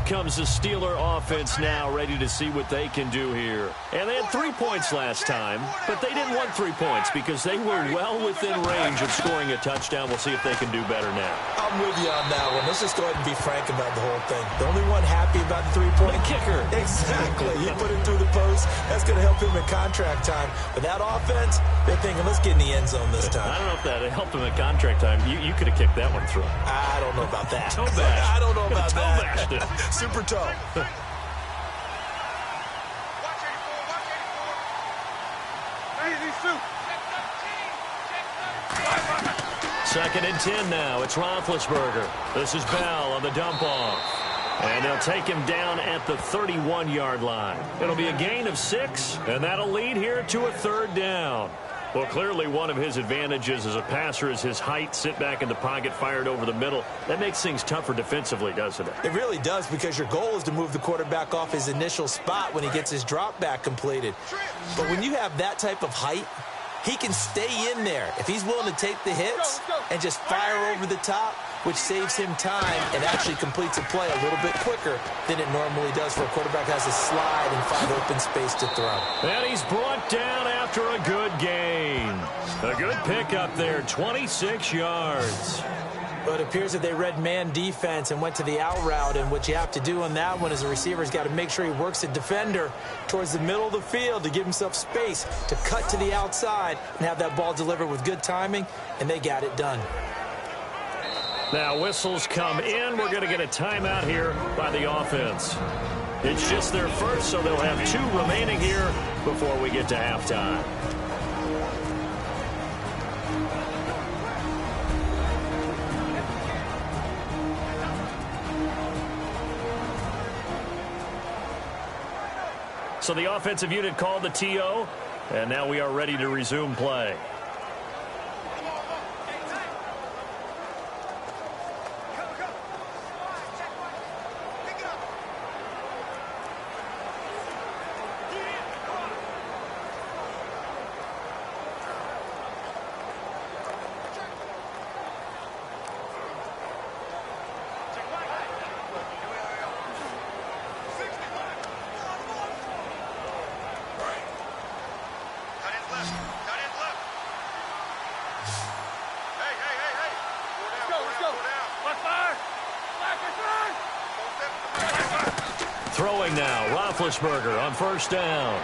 Comes the Steeler offense now, ready to see what they can do here. And they had 3 points last time, but they didn't want 3 points because they were well within range of scoring a touchdown. We'll see if they can do better now. I'm with you on that one. Let's just go ahead and be frank about the whole thing. The only one happy about the 3-point kicker. Exactly. He put it through the post. That's going to help him in contract time. But that offense, they're thinking, let's get in the end zone this time. I don't know if that helped him in contract time. You could have kicked that one through. I don't know about that. Toe bash. I don't know about that. Bashed it. Super toe. Second and 10 now. It's Roethlisberger. This is Bell on the dump off. And they'll take him down at the 31-yard line. It'll be a gain of 6, and that'll lead here to a 3rd down. Well, clearly one of his advantages as a passer is his height, sit back in the pocket, fired over the middle. That makes things tougher defensively, doesn't it? It really does, because your goal is to move the quarterback off his initial spot when he gets his drop back completed. But when you have that type of height, he can stay in there if he's willing to take the hits and just fire over the top, which saves him time and actually completes a play a little bit quicker than it normally does for a quarterback who has to slide and find open space to throw. And he's brought down after a good gain. A good pickup there, 26 yards. But it appears that they read man defense and went to the out route, and what you have to do on that one is a receiver's got to make sure he works the defender towards the middle of the field to give himself space to cut to the outside and have that ball delivered with good timing, and they got it done. Now whistles come in. We're going to get a timeout here by the offense. It's just their first, so they'll have 2 remaining here before we get to halftime. So the offensive unit called the TO, and now we are ready to resume play. Throwing now, Roethlisberger on first down.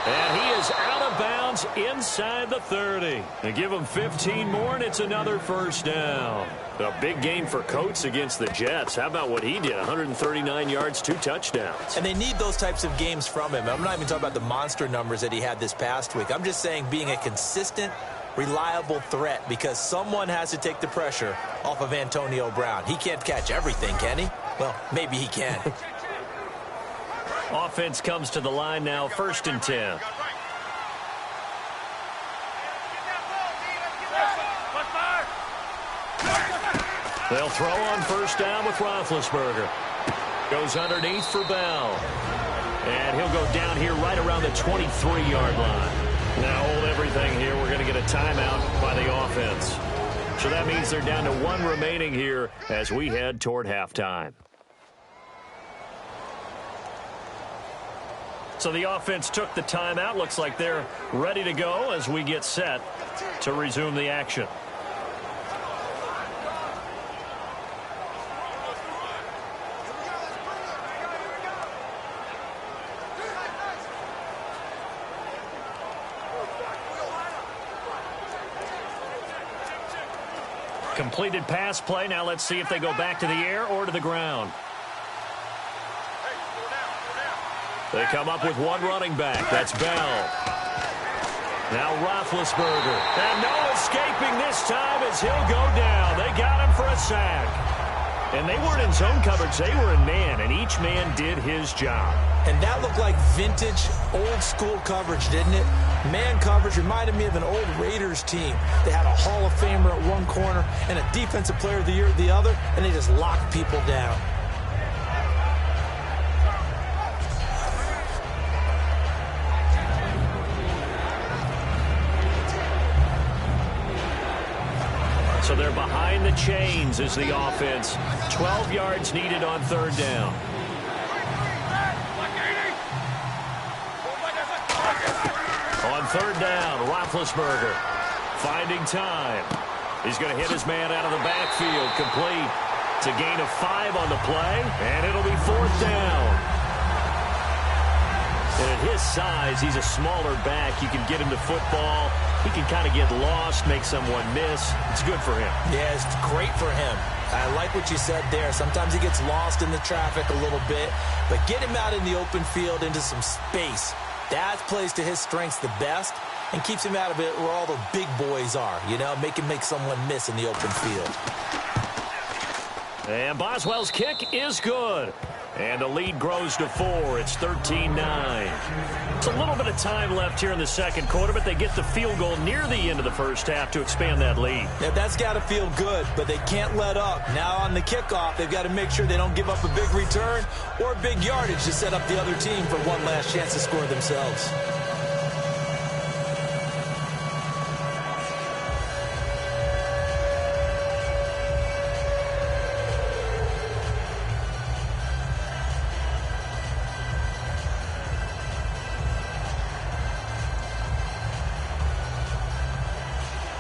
And he is out of bounds inside the 30. They give him 15 more, and it's another first down. A big game for Coates against the Jets. How about what he did? 139 yards, 2 touchdowns. And they need those types of games from him. I'm not even talking about the monster numbers that he had this past week. I'm just saying being a consistent reliable threat because someone has to take the pressure off of Antonio Brown. He can't catch everything, can he? Well, maybe he can. Offense comes to the line now, 1st and 10. They'll throw on 1st down with Roethlisberger. Goes underneath for Bell. And he'll go down here right around the 23-yard line. Now hold everything here. We're going to get a timeout by the offense. So that means they're down to 1 remaining here as we head toward halftime. So the offense took the timeout. Looks like they're ready to go as we get set to resume the action. Completed pass play. Now let's see if they go back to the air or to the ground. They come up with 1 running back. That's Bell. Now Roethlisberger. And no escaping this time as he'll go down. They got him for a sack. And they weren't in zone coverage. They were in man, and each man did his job. And that looked like vintage, old-school coverage, didn't it? Man coverage reminded me of an old Raiders team. They had a Hall of Famer at one corner and a Defensive Player of the Year at the other, and they just locked people down. So they're behind the chains as the offense. 12 yards needed on 3rd down. On 3rd down, Roethlisberger finding time. He's going to hit his man out of the backfield. Complete. It's a gain of 5 on the play, and it'll be 4th down. And at his size, he's a smaller back. You can get him to football. He can kind of get lost, make someone miss. It's good for him. Yeah, it's great for him. I like what you said there. Sometimes he gets lost in the traffic a little bit, but get him out in the open field into some space. That plays to his strengths the best and keeps him out of it where all the big boys are, you know, make someone miss in the open field. And Boswell's kick is good. And the lead grows to 4. It's 13-9. It's a little bit of time left here in the 2nd quarter, but they get the field goal near the end of the 1st half to expand that lead. Yeah, that's got to feel good, but they can't let up. Now on the kickoff, they've got to make sure they don't give up a big return or big yardage to set up the other team for one last chance to score themselves.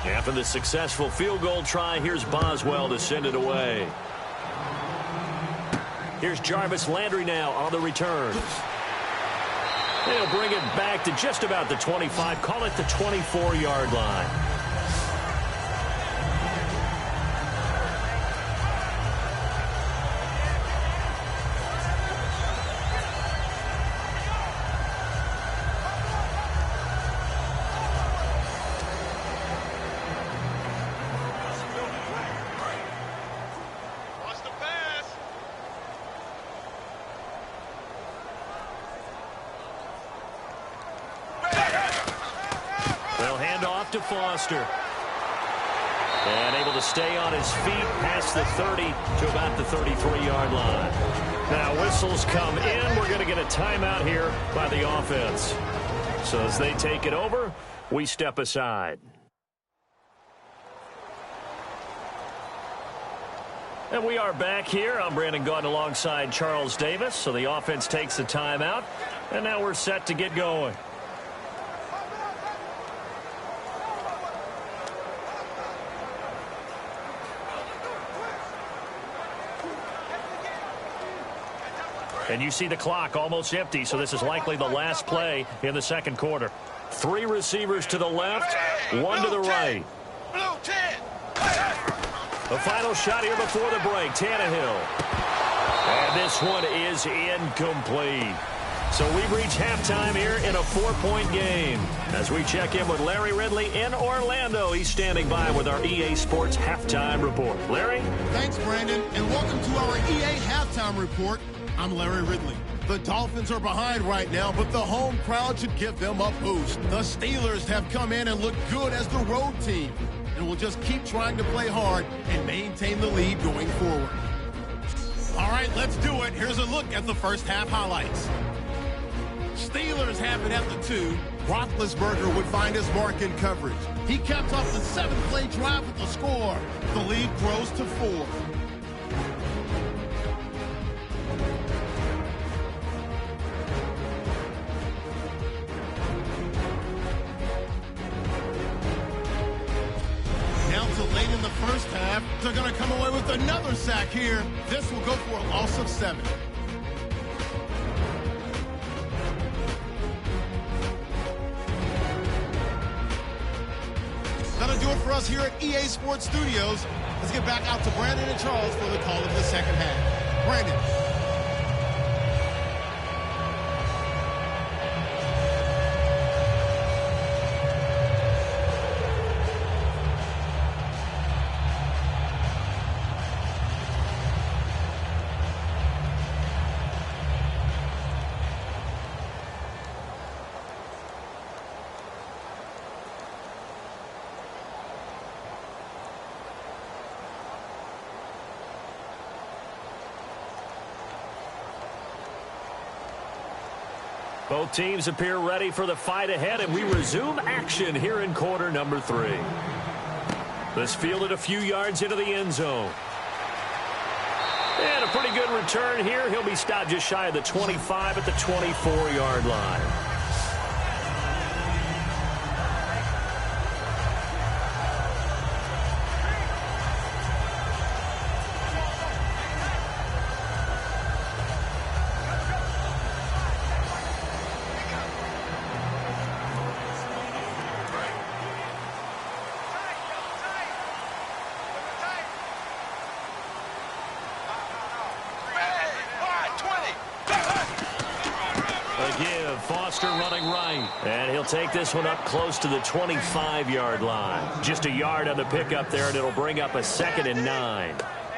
After the successful field goal try, here's Boswell to send it away. Here's Jarvis Landry now on the return. They'll bring it back to just about the 25, call it the 24-yard line. To Foster. And able to stay on his feet past the 30 to about the 33-yard line. Now whistles come in. We're going to get a timeout here by the offense. So as they take it over, we step aside. And we are back here. I'm Brandon Gaudin alongside Charles Davis. So the offense takes the timeout. And now we're set to get going. And you see the clock almost empty, so this is likely the last play in the 2nd quarter. 3 receivers to the left, 1 to the right. The final shot here before the break, Tannehill. And this one is incomplete. So we've reached halftime here in a 4-point game. As we check in with Larry Ridley in Orlando, he's standing by with our EA Sports Halftime Report. Larry? Thanks, Brandon, and welcome to our EA Halftime Report. I'm Larry Ridley. The Dolphins are behind right now, but the home crowd should give them a boost. The Steelers have come in and looked good as the road team, and will just keep trying to play hard and maintain the lead going forward. All right, let's do it. Here's a look at the first half highlights. Steelers have it at the 2. Roethlisberger would find his mark in coverage. He kept up the 7-play drive with the score. The lead grows to 4. Now to late in the first half, they're going to come away with another sack here. This will go for a loss of 7. That'll do it for us here at EA Sports Studios. Let's get back out to Brandon and Charles for the call of the second half. Brandon. Both teams appear ready for the fight ahead, and we resume action here in quarter number 3. This fielded a few yards into the end zone. And a pretty good return here. He'll be stopped just shy of the 25 at the 24-yard line. Running right, and he'll take this one up close to the 25-yard line. Just a yard on the pickup there, and it'll bring up a 2nd and 9.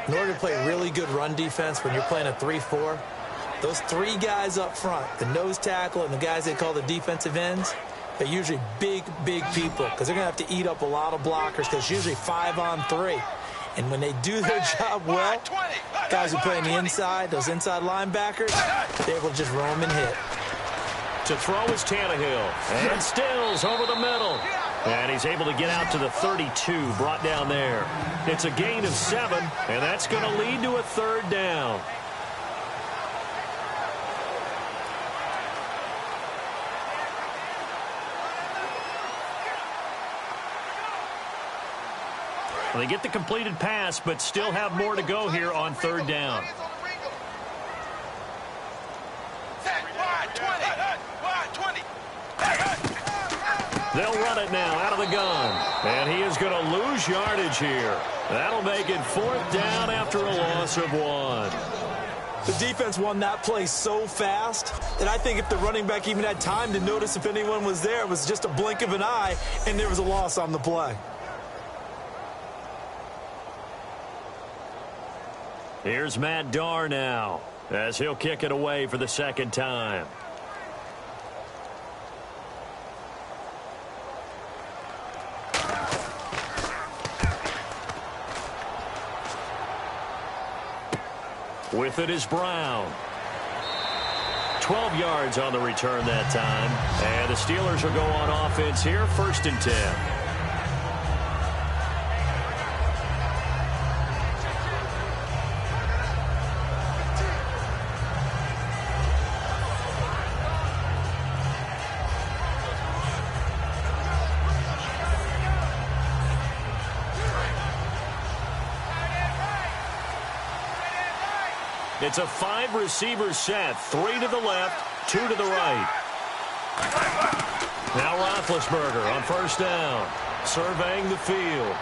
In order to play really good run defense when you're playing a 3-4, those 3 guys up front, the nose tackle and the guys they call the defensive ends, they're usually big people because they're going to have to eat up a lot of blockers because it's usually 5-on-3. And when they do their job well, guys who play on the inside, those inside linebackers, they're able to just roam and hit. To throw is Tannehill, and Stills over the middle. And he's able to get out to the 32, brought down there. It's a gain of 7, and that's going to lead to a 3rd down. Well, they get the completed pass, but still have more to go here on 3rd down. They'll run it now out of the gun. And he is going to lose yardage here. That'll make it 4th down after a loss of 1. The defense won that play so fast that I think if the running back even had time to notice if anyone was there, it was just a blink of an eye, and there was a loss on the play. Here's Matt Darr now, as he'll kick it away for the 2nd time. With it is Brown. 12 yards on the return that time. And the Steelers will go on offense here, 1st and 10. It's a 5-receiver set, 3 to the left, 2 to the right. Now Roethlisberger on 1st down, surveying the field.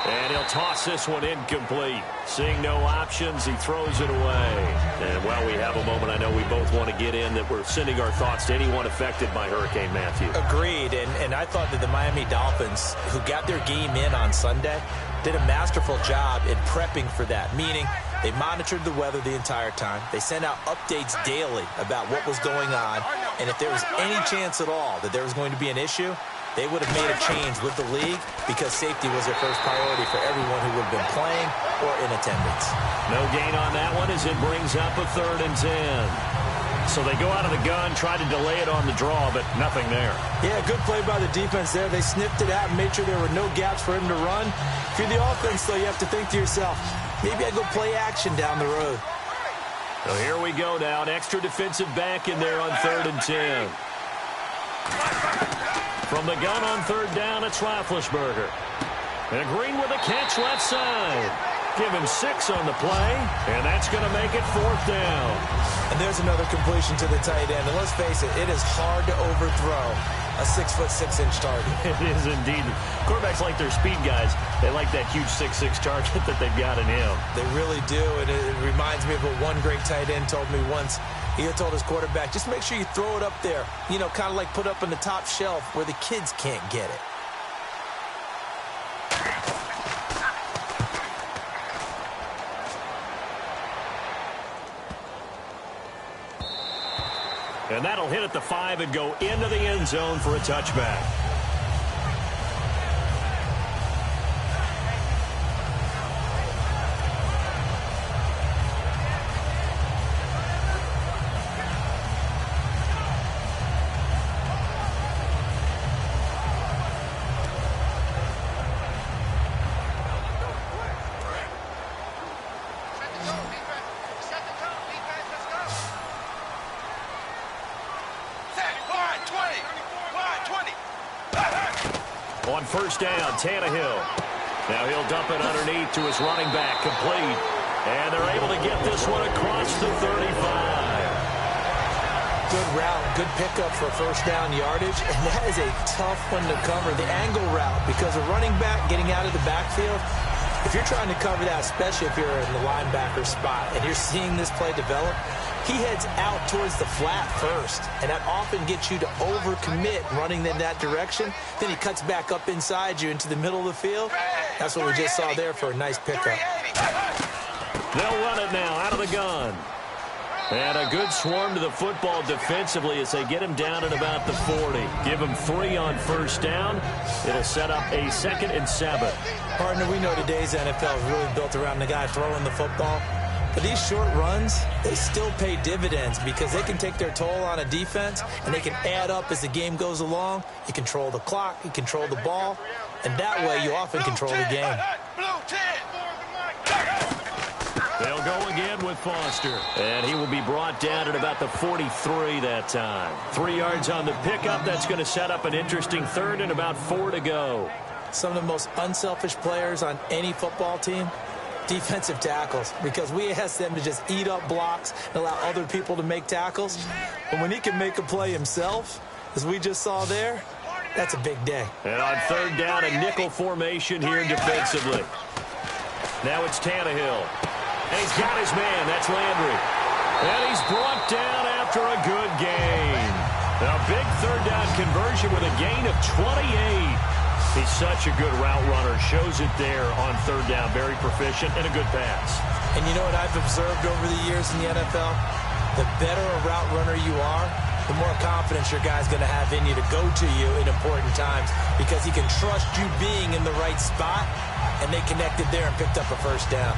And he'll toss this one incomplete. Seeing no options, he throws it away. And while we have a moment, I know we both want to get in that we're sending our thoughts to anyone affected by Hurricane Matthew. Agreed. And I thought that the Miami Dolphins, who got their game in on Sunday, did a masterful job in prepping for that, meaning they monitored the weather the entire time. They sent out updates daily about what was going on. And if there was any chance at all that there was going to be an issue, they would have made a change with the league because safety was their first priority for everyone who would have been playing or in attendance. No gain on that one as it brings up a 3rd and 10. So they go out of the gun, try to delay it on the draw, but nothing there. Yeah, good play by the defense there. They sniffed it out and made sure there were no gaps for him to run. If you're the offense, though, you have to think to yourself, maybe I go play action down the road. So here we go now. An extra defensive back in there on 3rd and 10. From the gun on 3rd down, it's Roethlisberger. And Green with a catch left side. Give him 6 on the play, and that's going to make it 4th down. And there's another completion to the tight end. And let's face it is hard to overthrow a 6'6" target. It is indeed. Quarterbacks like their speed guys. They like that huge 6'6" target that they've got in him. They really do, and it reminds me of what one great tight end told me once. He told his quarterback, just make sure you throw it up there. You know, kind of like put up on the top shelf where the kids can't get it. And that'll hit at the 5 and go into the end zone for a touchback. On 1st down, Tannehill. Now he'll dump it underneath to his running back, complete. And they're able to get this one across the 35. Good route, good pickup for 1st down yardage, and that is a tough one to cover. The angle route, because a running back getting out of the backfield, if you're trying to cover that, especially if you're in the linebacker spot, and you're seeing this play develop, he heads out towards the flat first, and that often gets you to overcommit running in that direction. Then he cuts back up inside you into the middle of the field. That's what we just saw there for a nice pickup. They'll run it now out of the gun. And a good swarm to the football defensively as they get him down at about the 40. Give him 3 on 1st down. It'll set up a 2nd and 7. Partner, we know today's NFL is really built around the guy throwing the football. But these short runs, they still pay dividends because they can take their toll on a defense and they can add up as the game goes along. You control the clock, you control the ball, and that way you often control the game. They'll go again with Foster. And he will be brought down at about the 43 that time. 3 yards on the pickup. That's going to set up an interesting 3rd and about 4 to go. Some of the most unselfish players on any football team, defensive tackles, because we ask them to just eat up blocks and allow other people to make tackles. But when he can make a play himself, as we just saw there, that's a big day. And on 3rd down, a nickel formation here defensively. Now it's Tannehill. And he's got his man. That's Landry. And he's brought down after a good gain. A big 3rd down conversion with a gain of 28. He's such a good route runner. Shows it there on 3rd down. Very proficient and a good pass. And you know what I've observed over the years in the NFL? The better a route runner you are, the more confidence your guy's going to have in you to go to you in important times because he can trust you being in the right spot, and they connected there and picked up a 1st down.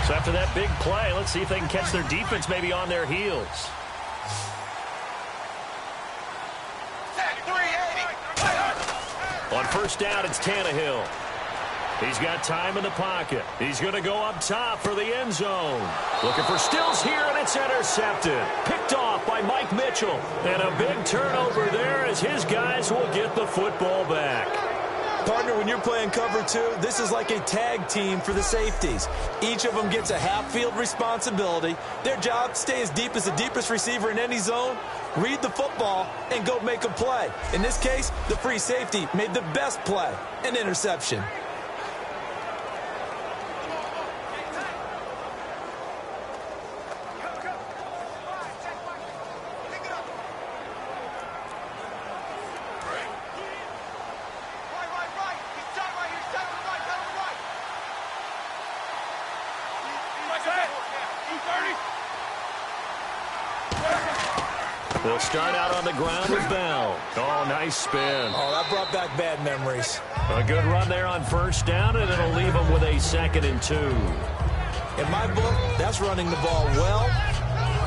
So after that big play, let's see if they can catch their defense maybe on their heels. On 1st down, it's Tannehill. He's got time in the pocket. He's going to go up top for the end zone. Looking for Stills here, and it's intercepted. Picked off by Mike Mitchell. And a big turnover there as his guys will get the football back. Partner, when you're playing cover 2, this is like a tag team for the safeties. Each of them gets a half-field responsibility. Their job, stay as deep as the deepest receiver in any zone, read the football, and go make a play. In this case, the free safety made the best play, an interception. They'll start out on the ground with Bell. Oh, nice spin. Oh, that brought back bad memories. A good run there on first down, and it'll leave them with a 2nd and 2. In my book, that's running the ball well,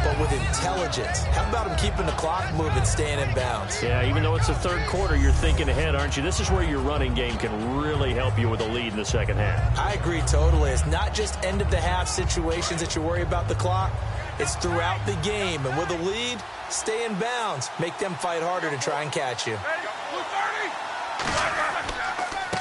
but with intelligence. How about him keeping the clock moving, staying in bounds? Yeah, even though it's the third quarter, you're thinking ahead, aren't you? This is where your running game can really help you with a lead in the second half. I agree totally. It's not just end-of-the-half situations that you worry about the clock. It's throughout the game. And with a lead, stay in bounds. Make them fight harder to try and catch you.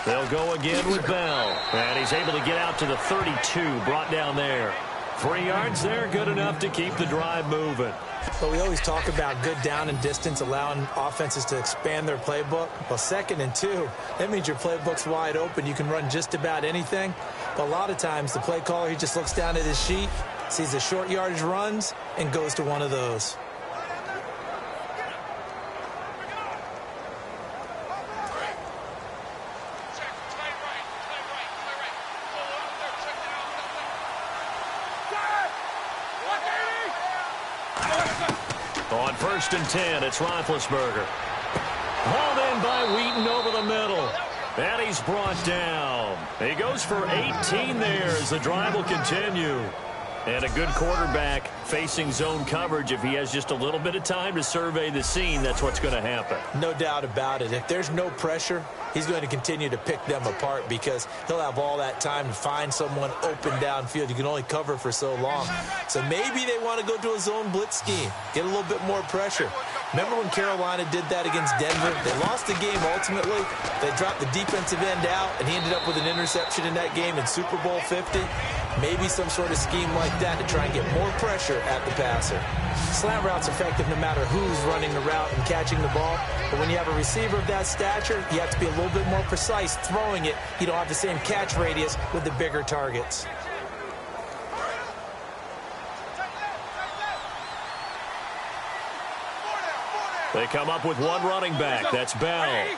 They'll go again with Bell. And he's able to get out to the 32, brought down there. 3 yards there, good enough to keep the drive moving. But we always talk about good down and distance, allowing offenses to expand their playbook. Well, 2nd and 2, that means your playbook's wide open. You can run just about anything. But a lot of times, the play caller, he just looks down at his sheet, sees the short yardage runs, and goes to one of those. On 1st and 10, it's Roethlisberger. Hauled in by Wheaton over the middle. And he's brought down. He goes for 18 there as the drive will continue. And a good quarterback facing zone coverage. If he has just a little bit of time to survey the scene, that's what's going to happen. No doubt about it. If there's no pressure, he's going to continue to pick them apart because he'll have all that time to find someone open downfield. You can only cover for so long. So maybe they want to go to a zone blitz scheme, get a little bit more pressure. Remember when Carolina did that against Denver? They lost the game ultimately. They dropped the defensive end out, and he ended up with an interception in that game in Super Bowl 50. Maybe some sort of scheme like that to try and get more pressure at the passer. Slant route's effective no matter who's running the route and catching the ball. But when you have a receiver of that stature, you have to be a little bit more precise throwing it. You don't have the same catch radius with the bigger targets. They come up with one running back. That's Bell.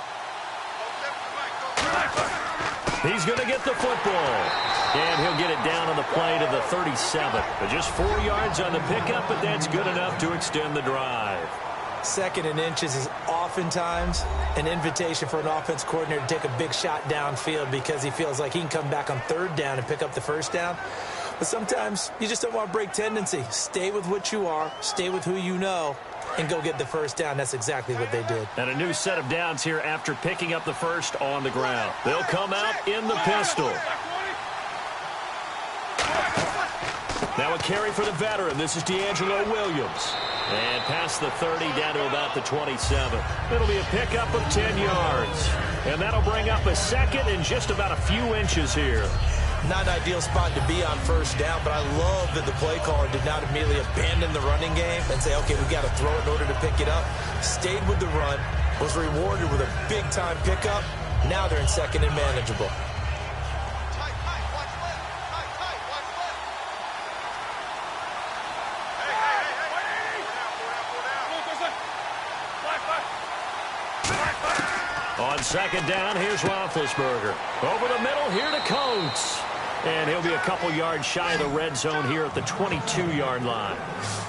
He's going to get the football. And he'll get it down on the play to the 37. But just 4 yards on the pickup, but that's good enough to extend the drive. 2nd and inches is oftentimes an invitation for an offense coordinator to take a big shot downfield because he feels like he can come back on 3rd down and pick up the 1st down. But sometimes you just don't want to break tendency. Stay with what you are, stay with who you know, and go get the 1st down. That's exactly what they did. And a new set of downs here after picking up the 1st on the ground. They'll come out in the pistol. Now a carry for the veteran. This is D'Angelo Williams. And past the 30 down to about the 27. It'll be a pickup of 10 yards. And that'll bring up a 2nd and just about a few inches here. Not an ideal spot to be on 1st down, but I love that the play caller did not immediately abandon the running game and say, okay, we've got to throw it in order to pick it up. Stayed with the run, was rewarded with a big-time pickup. Now they're in 2nd and manageable. On 2nd down, here's Roethlisberger. Over the middle, here to Coates. And he'll be a couple yards shy of the red zone here at the 22-yard line.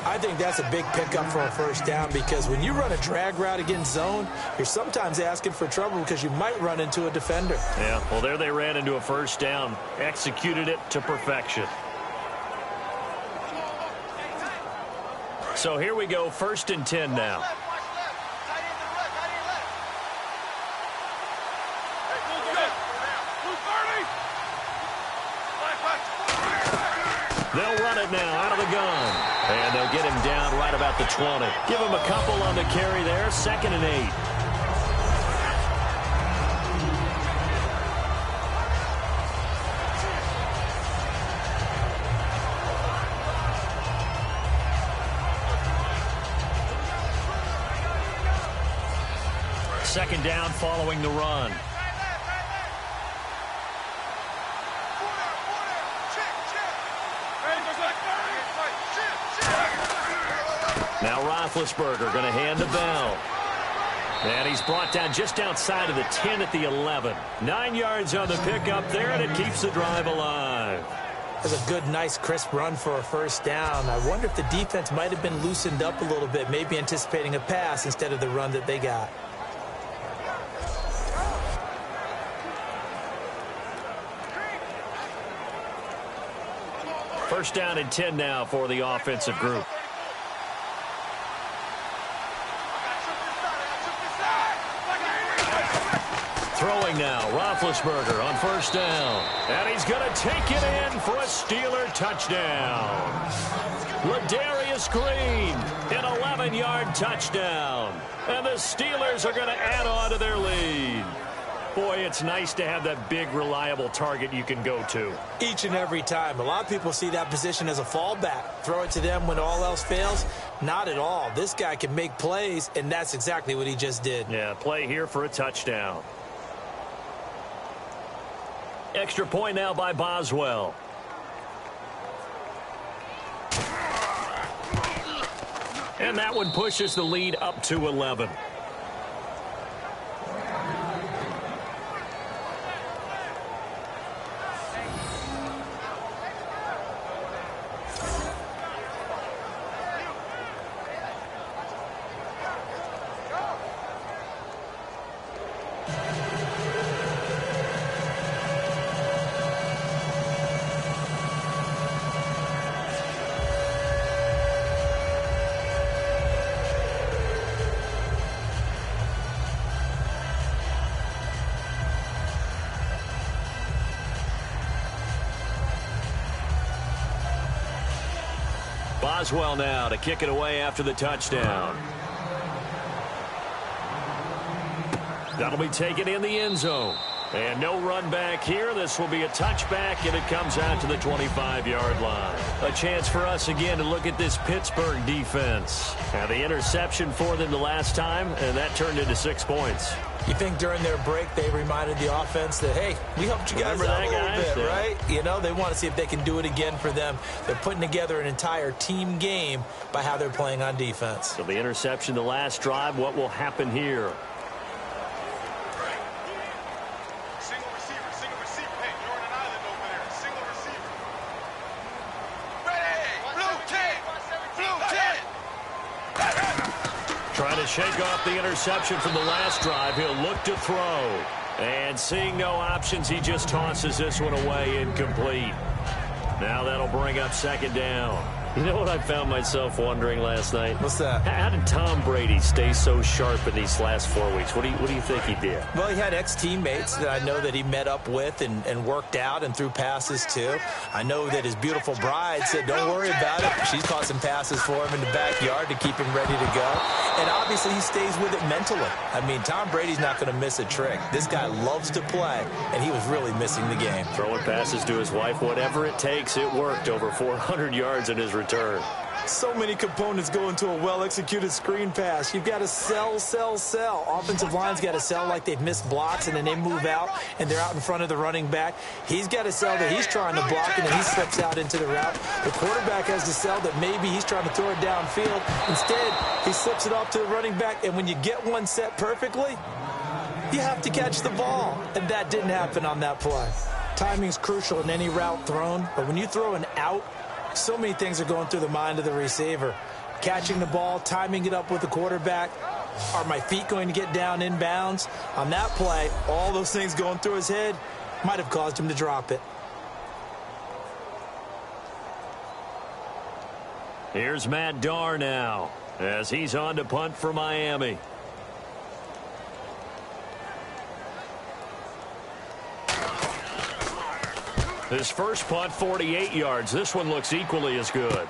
I think that's a big pickup for a 1st down because when you run a drag route against zone, you're sometimes asking for trouble because you might run into a defender. Yeah, well, there they ran into a 1st down. Executed it to perfection. So here we go, 1st and 10 now. They'll run it now out of the gun. And they'll get him down right about the 20. Give him a couple on the carry there. 2nd and 8. second down following the run. Now Roethlisberger going to hand the bell. And he's brought down just outside of the 10 at the 11. 9 yards on the pickup there, and it keeps the drive alive. That's a good, nice, crisp run for a first down. I wonder if the defense might have been loosened up a little bit, maybe anticipating a pass instead of the run that they got. First down and 10 now for the offensive group. Throwing now, Roethlisberger on first down. And he's going to take it in for a Steeler touchdown. Ladarius Green, an 11-yard touchdown. And the Steelers are going to add on to their lead. Boy, it's nice to have that big, reliable target you can go to. Each and every time. A lot of people see that position as a fallback. Throw it to them when all else fails. Not at all. This guy can make plays, and that's exactly what he just did. Yeah, play here for a touchdown. Extra point now by Boswell. And that one pushes the lead up to 11. Boswell now to kick it away after the touchdown. That'll be taken in the end zone. And no run back here. This will be a touchback, and it comes out to the 25-yard line. A chance for us again to look at this Pittsburgh defense. Now the interception for them the last time, and that turned into 6 points. You think during their break they reminded the offense that, hey, we helped you guys out a little bit, right? You know, they want to see if they can do it again for them. They're putting together an entire team game by how they're playing on defense. So the interception the last drive, what will happen here? Single receiver. Hey, you're on an island over there. Single receiver. Ready. Blue 10. Trying to shake off the interception from the last drive. He'll look to throw. And seeing no options, he just tosses this one away incomplete. Now that'll bring up second down. You know what I found myself wondering last night? What's that? How did Tom Brady stay so sharp in these last 4 weeks? What do you think he did? Well, he had ex-teammates that I know that he met up with and worked out and threw passes to. I know that his beautiful bride said, don't worry about it. She's caught some passes for him in the backyard to keep him ready to go. And obviously he stays with it mentally. I mean, Tom Brady's not going to miss a trick. This guy loves to play, and he was really missing the game. Throwing passes to his wife, whatever it takes, it worked. Over 400 yards in his return. So many components go into a well-executed screen pass. You've got to sell. Offensive line's got to sell like they've missed blocks, and then they move out, and they're out in front of the running back. He's got to sell that he's trying to block, and then he slips out into the route. The quarterback has to sell that maybe he's trying to throw it downfield. Instead, he slips it off to the running back, and when you get one set perfectly, you have to catch the ball. And that didn't happen on that play. Timing's crucial in any route thrown, but when you throw an out, so many things are going through the mind of the receiver. Catching the ball, timing it up with the quarterback. Are my feet going to get down inbounds? On that play, all those things going through his head might have caused him to drop it. Here's Matt Darr now as he's on to punt for Miami. His first punt, 48 yards. This one looks equally as good.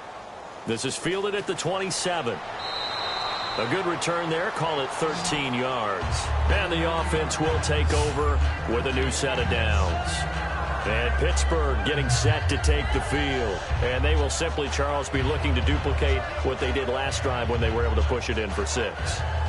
This is fielded at the 27. A good return there. Call it 13 yards. And the offense will take over with a new set of downs. And Pittsburgh getting set to take the field. And they will simply, Charles, be looking to duplicate what they did last drive when they were able to push it in for 6.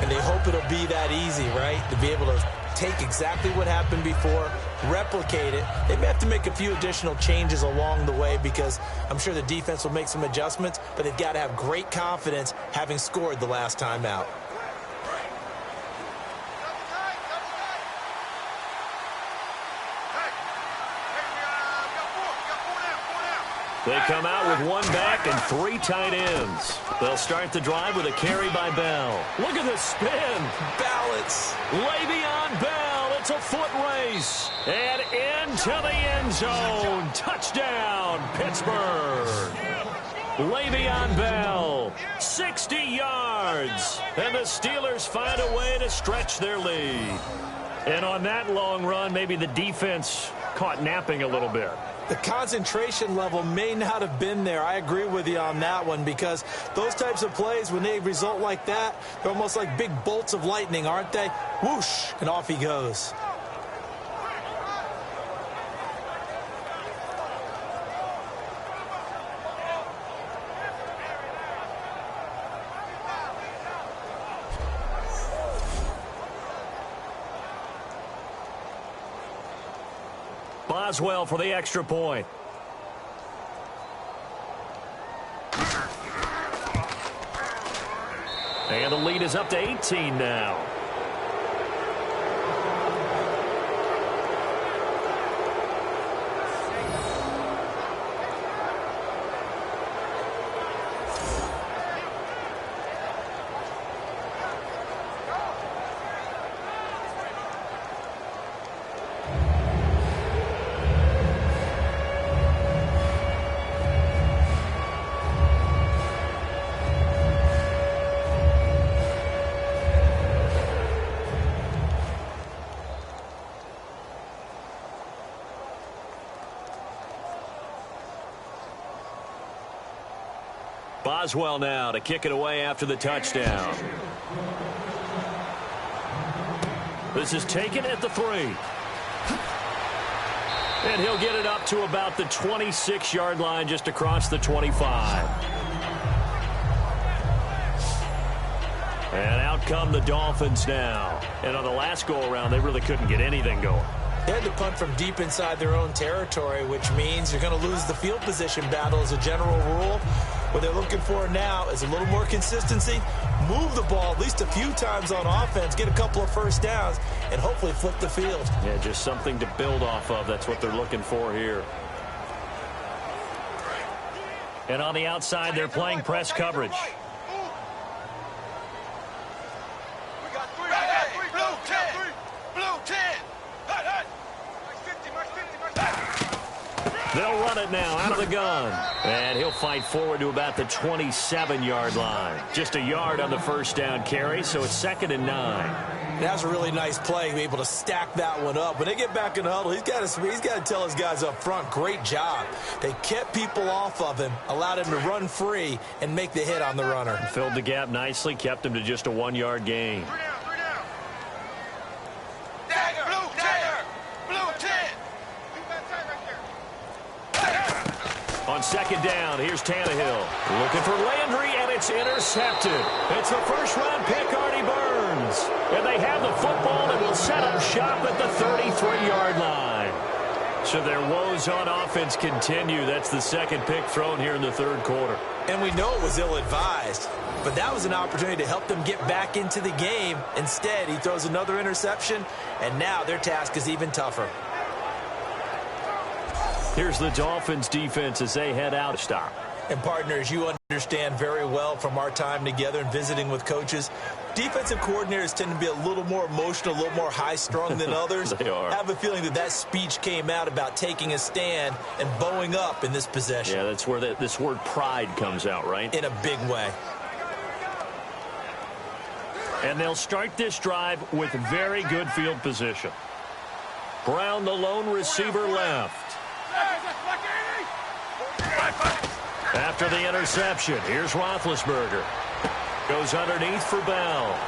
And they hope it'll be that easy, right? To be able to take exactly what happened before, replicate it. They may have to make a few additional changes along the way because I'm sure the defense will make some adjustments, but they've got to have great confidence having scored the last time out. They come out with 1 back and 3 tight ends. They'll start the drive with a carry by Bell. Look at the spin. Balance. Le'Veon Bell. It's a foot race. And into the end zone. Touchdown, Pittsburgh. Le'Veon Bell, 60 yards. And the Steelers find a way to stretch their lead. And on that long run, maybe the defense caught napping a little bit. The concentration level may not have been there. I agree with you on that one because those types of plays, when they result like that, they're almost like big bolts of lightning, aren't they? Whoosh, and off he goes. Boswell for the extra point. And the lead is up to 18 now. Boswell now to kick it away after the touchdown. This is taken at the 3. And he'll get it up to about the 26-yard line just across the 25. And out come the Dolphins now. And on the last go-around, they really couldn't get anything going. They had to punt from deep inside their own territory, which means you're going to lose the field position battle as a general rule. What they're looking for now is a little more consistency, move the ball at least a few times on offense, get a couple of first downs, and hopefully flip the field. Yeah, just something to build off of. That's what they're looking for here. And on the outside, they're playing press coverage. They'll run it now out of the gun. And he'll fight forward to about the 27-yard line. Just a yard on the first down carry, so it's 2nd and 9. That was a really nice play, be able to stack that one up. When they get back in the huddle, he's got to tell his guys up front, great job. They kept people off of him, allowed him to run free and make the hit on the runner. Filled the gap nicely, kept him to just a 1-yard gain. On 2nd down, here's Tannehill. Looking for Landry, and it's intercepted. It's the first-round pick, Artie Burns. And they have the football and will set up shop at the 33-yard line. So their woes on offense continue. That's the second pick thrown here in the 3rd quarter. And we know it was ill-advised, but that was an opportunity to help them get back into the game. Instead, he throws another interception, and now their task is even tougher. Here's the Dolphins defense as they head out to stop. And partners, you understand very well from our time together and visiting with coaches, defensive coordinators tend to be a little more emotional, a little more high-strung than others. They are. I have a feeling that speech came out about taking a stand and bowing up in this possession. Yeah, that's where this word pride comes out, right? In a big way. And they'll start this drive with very good field position. Brown, the lone receiver, left. After the interception, here's Roethlisberger. Goes underneath for Bell.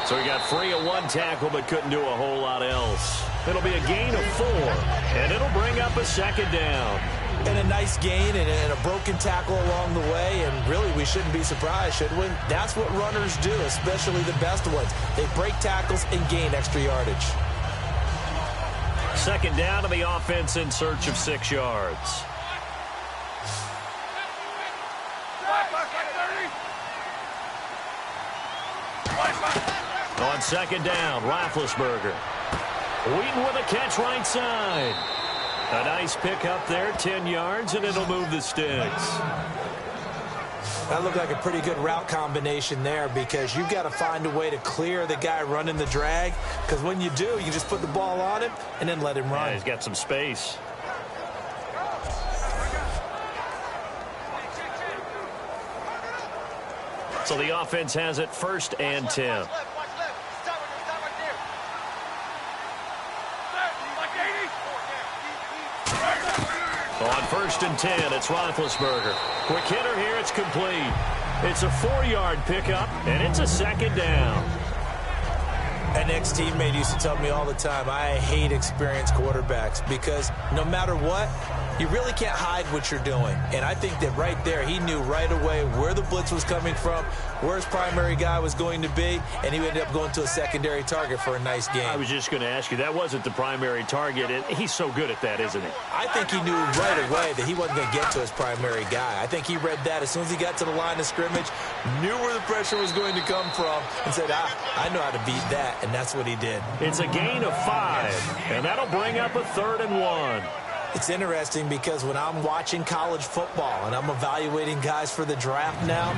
So he got free of 1 tackle but couldn't do a whole lot else. It'll be a gain of 4, and it'll bring up a second down. And a nice gain and a broken tackle along the way, and really we shouldn't be surprised, should we? That's what runners do, especially the best ones. They break tackles and gain extra yardage. Second down to the offense in search of 6 yards. On second down, Roethlisberger. Wheaton with a catch right side. A nice pick up there, 10 yards, and it'll move the sticks. That looked like a pretty good route combination there, because you've got to find a way to clear the guy running the drag, because when you do, you just put the ball on him and then let him run. Yeah, he's got some space. So the offense has it 1st and 10. On 1st and 10, it's Roethlisberger. Quick hitter here, it's complete. It's a 4-yard pickup, and it's a second down. An ex-teammate used to tell me all the time, I hate experienced quarterbacks, because no matter what, you really can't hide what you're doing. And I think that right there, he knew right away where the blitz was coming from, where his primary guy was going to be, and he ended up going to a secondary target for a nice game. I was just going to ask you, that wasn't the primary target, and he's so good at that, isn't he? I think he knew right away that he wasn't going to get to his primary guy. I think he read that as soon as he got to the line of scrimmage, knew where the pressure was going to come from, and said, I know how to beat that, and that's what he did. It's a gain of 5, and that'll bring up a 3rd and 1. It's interesting because when I'm watching college football and I'm evaluating guys for the draft now,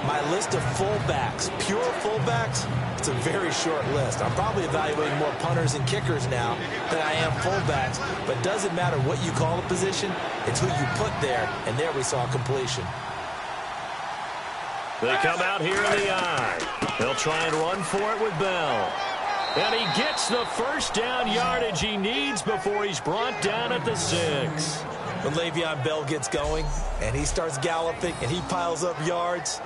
my list of fullbacks, pure fullbacks, it's a very short list. I'm probably evaluating more punters and kickers now than I am fullbacks, but it doesn't matter what you call a position, it's who you put there, and there we saw completion. They come out here in the eye. They'll try and run for it with Bell. And he gets the 1st down yardage he needs before he's brought down at the 6. When Le'Veon Bell gets going and he starts galloping and he piles up yards,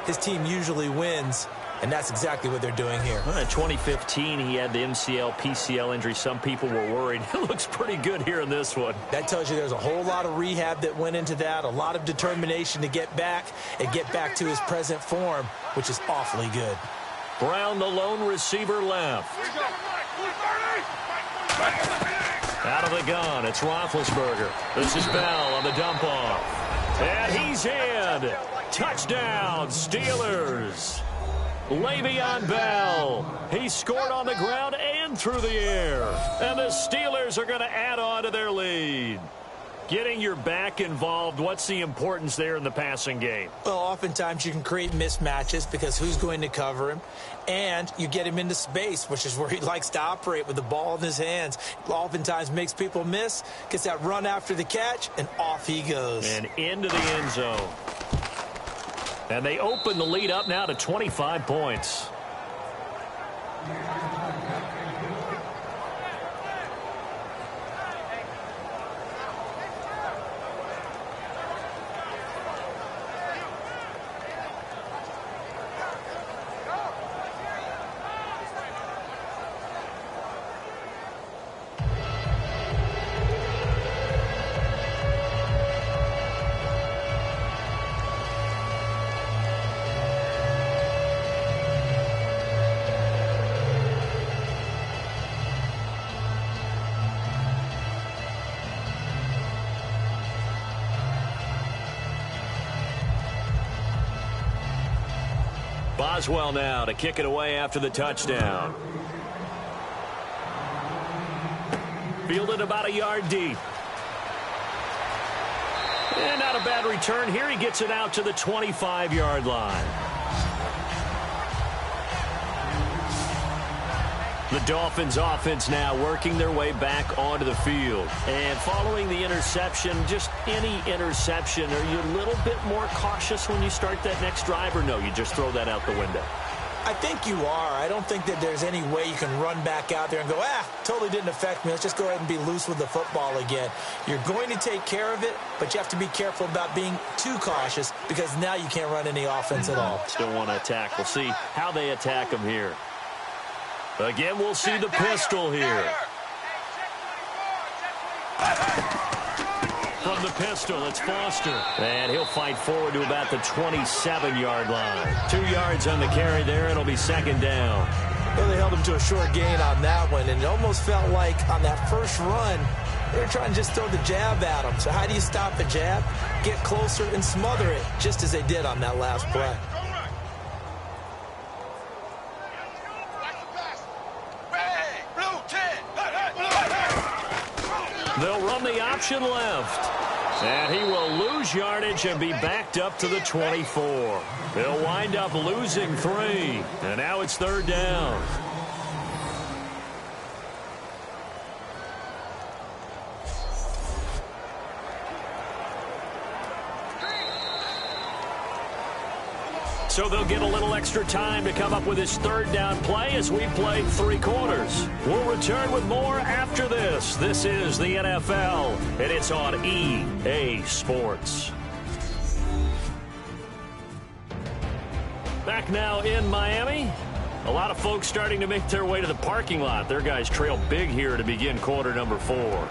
his team usually wins, and that's exactly what they're doing here. Well, in 2015, he had the MCL, PCL injury. Some people were worried. It looks pretty good here in this one. That tells you there's a whole lot of rehab that went into that, a lot of determination to get back and get back to his present form, which is awfully good. Brown, the lone receiver, left. Out of the gun, it's Roethlisberger. This is Bell on the dump off. And he's in. Touchdown, Steelers. Le'Veon Bell. He scored on the ground and through the air. And the Steelers are going to add on to their lead. Getting your back involved, what's the importance there in the passing game? Well, oftentimes you can create mismatches because who's going to cover him? And you get him into space, which is where he likes to operate with the ball in his hands. Oftentimes makes people miss, gets that run after the catch, and off he goes. And into the end zone. And they open the lead up now to 25 points. Boswell now to kick it away after the touchdown. Fielded about a yard deep. And not a bad return here. He gets it out to the 25-yard line. The Dolphins offense now working their way back onto the field. And following the interception, just any interception, are you a little bit more cautious when you start that next drive, or no, you just throw that out the window? I think you are. I don't think that there's any way you can run back out there and go, totally didn't affect me. Let's just go ahead and be loose with the football again. You're going to take care of it, but you have to be careful about being too cautious because now you can't run any offense at all. Still want to attack. We'll see how they attack him here. Again, we'll see the pistol here. From the pistol, it's Foster. And he'll fight forward to about the 27-yard line. 2 yards on the carry there. It'll be second down. Well, they held him to a short gain on that one, and it almost felt like on that first run, they were trying to just throw the jab at him. So how do you stop the jab? Get closer and smother it, just as they did on that last play. They'll run the option left. And he will lose yardage and be backed up to the 24. They'll wind up losing 3. And now it's third down. So they'll get a little extra time to come up with his third down play as we play 3 quarters. We'll return with more after this. This is the NFL, and it's on EA Sports. Back now in Miami. A lot of folks starting to make their way to the parking lot. Their guys trail big here to begin quarter number 4.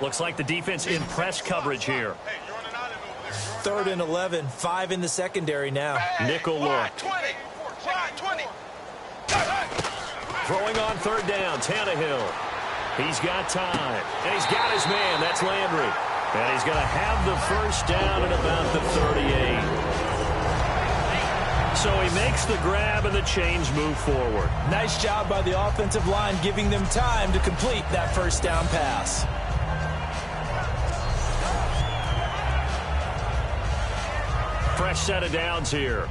Looks like the defense in press coverage here. Third and 11, 5 in the secondary now. Nickel look. 20. Throwing on third down, Tannehill. He's got time. And he's got his man. That's Landry. And he's going to have the first down at about the 38. So he makes the grab and the chains move forward. Nice job by the offensive line giving them time to complete that first down pass. Fresh set of downs here.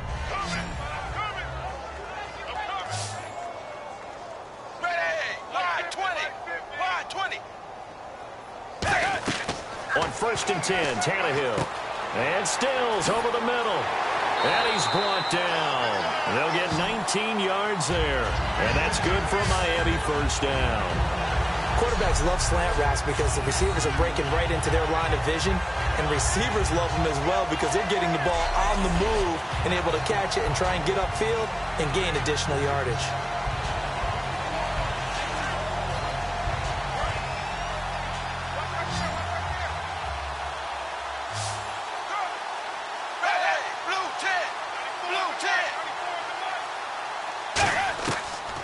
On first and 10, Tannehill. And Stills over the middle. And he's brought down. They'll get 19 yards there. And that's good for a Miami first down. Quarterbacks love slant routes because the receivers are breaking right into their line of vision, and receivers love them as well because they're getting the ball on the move and able to catch it and try and get upfield and gain additional yardage.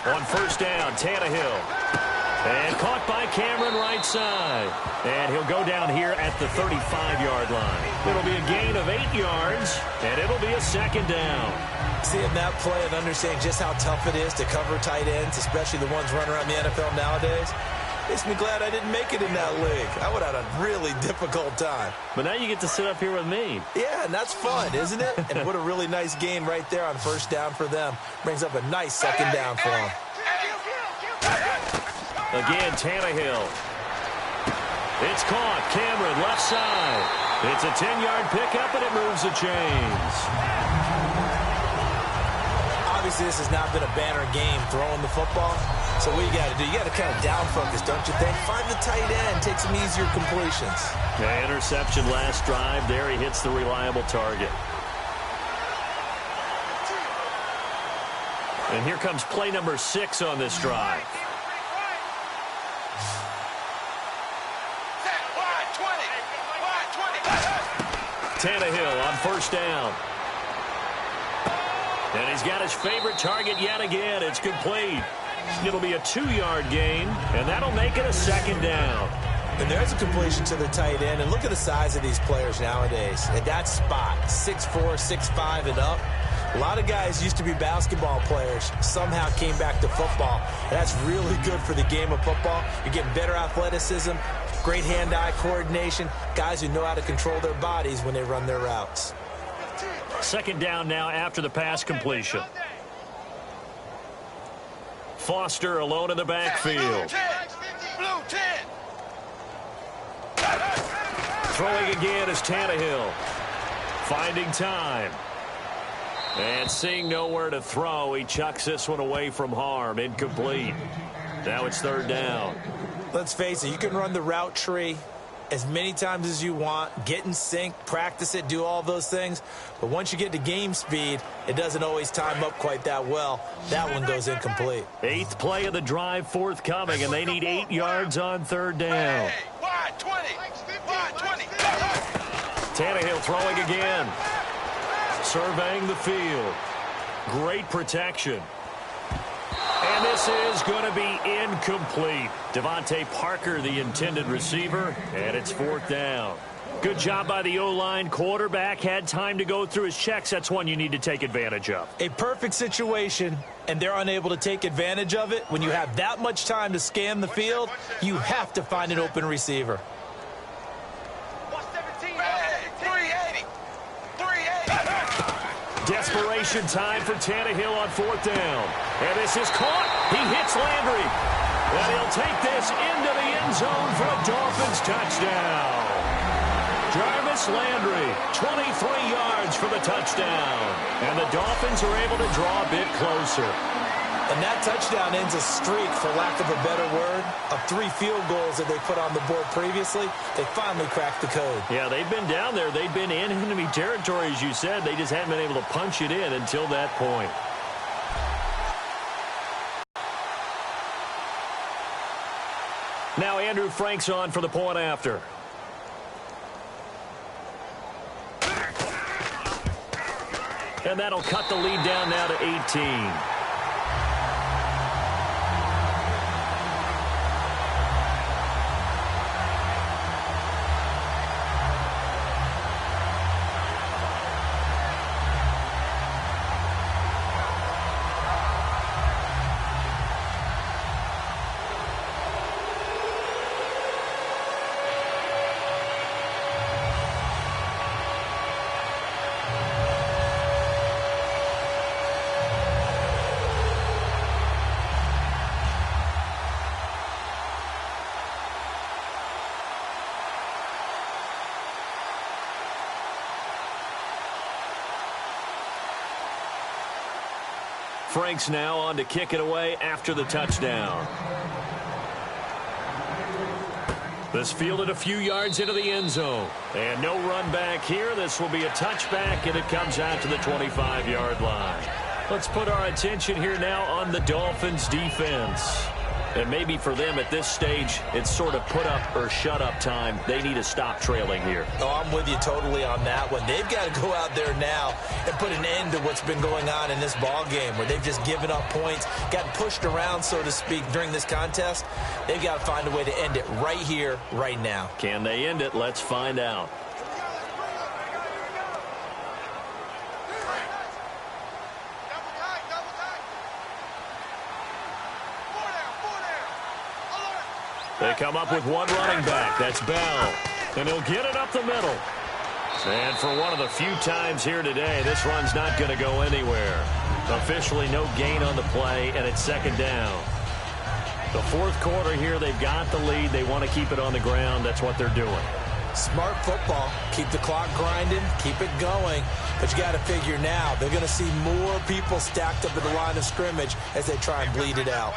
On first down, Tannehill. And caught by Cameron right side. And he'll go down here at the 35-yard line. It'll be a gain of 8 yards, and it'll be a second down. Seeing that play and understanding just how tough it is to cover tight ends, especially the ones running around the NFL nowadays, makes me glad I didn't make it in that league. I would have had a really difficult time. But now you get to sit up here with me. Yeah, and that's fun, isn't it? And what a really nice gain right there on first down for them. Brings up a nice second down for them. Again, Tannehill. It's caught. Cameron, left side. It's a 10-yard pickup, and it moves the chains. Obviously, this has not been a banner game throwing the football. So what you got to do, you got to kind of down focus, don't you think? Find the tight end, take some easier completions. Yeah, interception last drive. There he hits the reliable target. And here comes play number 6 on this drive. Tannehill on first down. And he's got his favorite target yet again. It's complete. It'll be a 2-yard gain, and that'll make it a second down. And there's a completion to the tight end. And look at the size of these players nowadays. At that spot, 6'4", 6'5", and up. A lot of guys used to be basketball players, somehow came back to football. And that's really good for the game of football. You're getting better athleticism, great hand-eye coordination, guys who know how to control their bodies when they run their routes. Second down now after the pass completion. Foster alone in the backfield. Throwing again is Tannehill. Finding time. And seeing nowhere to throw, he chucks this one away from harm. Incomplete. Now it's third down. Let's face it, you can run the route tree as many times as you want, get in sync, practice it, do all those things. But once you get to game speed, it doesn't always time up quite that well. That one goes incomplete. 8th play of the drive forthcoming, and they need 8 yards on 3rd down. Wide 20. Wide 20. Tannehill throwing again. Surveying the field. Great protection. And this is going to be incomplete. Devontae Parker, the intended receiver, and it's 4th down. Good job by the O-line. Quarterback had time to go through his checks. That's one you need to take advantage of. A perfect situation, and they're unable to take advantage of it. When you have that much time to scan the field, you have to find an open receiver. 380. 380. Desperation time for Tannehill on 4th down. And this is caught. He hits Landry. And he'll take this into the end zone for a Dolphins touchdown. Jarvis Landry, 23 yards for the touchdown. And the Dolphins are able to draw a bit closer. And that touchdown ends a streak, for lack of a better word, of 3 field goals that they put on the board previously. They finally cracked the code. Yeah, they've been down there. They've been in enemy territory, as you said. They just haven't been able to punch it in until that point. Now Andrew Frank's on for the point after. And that'll cut the lead down now to 18. Frank's now on to kick it away after the touchdown. This fielded a few yards into the end zone. And no run back here. This will be a touchback, and it comes out to the 25-yard line. Let's put our attention here now on the Dolphins' defense. And maybe for them at this stage, it's sort of put up or shut up time. They need to stop trailing here. Oh, I'm with you totally on that one. They've got to go out there now and put an end to what's been going on in this ball game, where they've just given up points, gotten pushed around, so to speak, during this contest. They've got to find a way to end it right here, right now. Can they end it? Let's find out. They come up with one running back. That's Bell. And he'll get it up the middle. And for one of the few times here today, this run's not going to go anywhere. Officially no gain on the play, and it's 2nd down. The 4th quarter here, they've got the lead. They want to keep it on the ground. That's what they're doing. Smart football. Keep the clock grinding. Keep it going. But you got to figure now, they're going to see more people stacked up at the line of scrimmage as they try and bleed it out.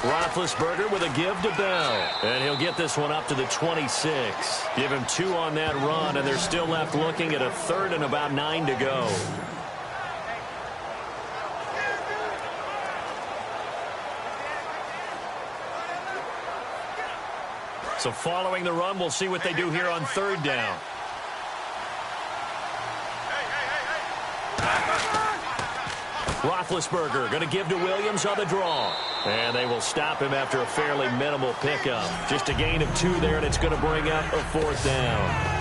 Roethlisberger with a give to Bell. And he'll get this one up to the 26. Give him 2 on that run, and they're still left looking at a 3rd and about 9 to go. So following the run, we'll see what they do here on 3rd down. Roethlisberger going to give to Williams on the draw. And they will stop him after a fairly minimal pickup. Just a gain of 2 there, and it's going to bring up a 4th down.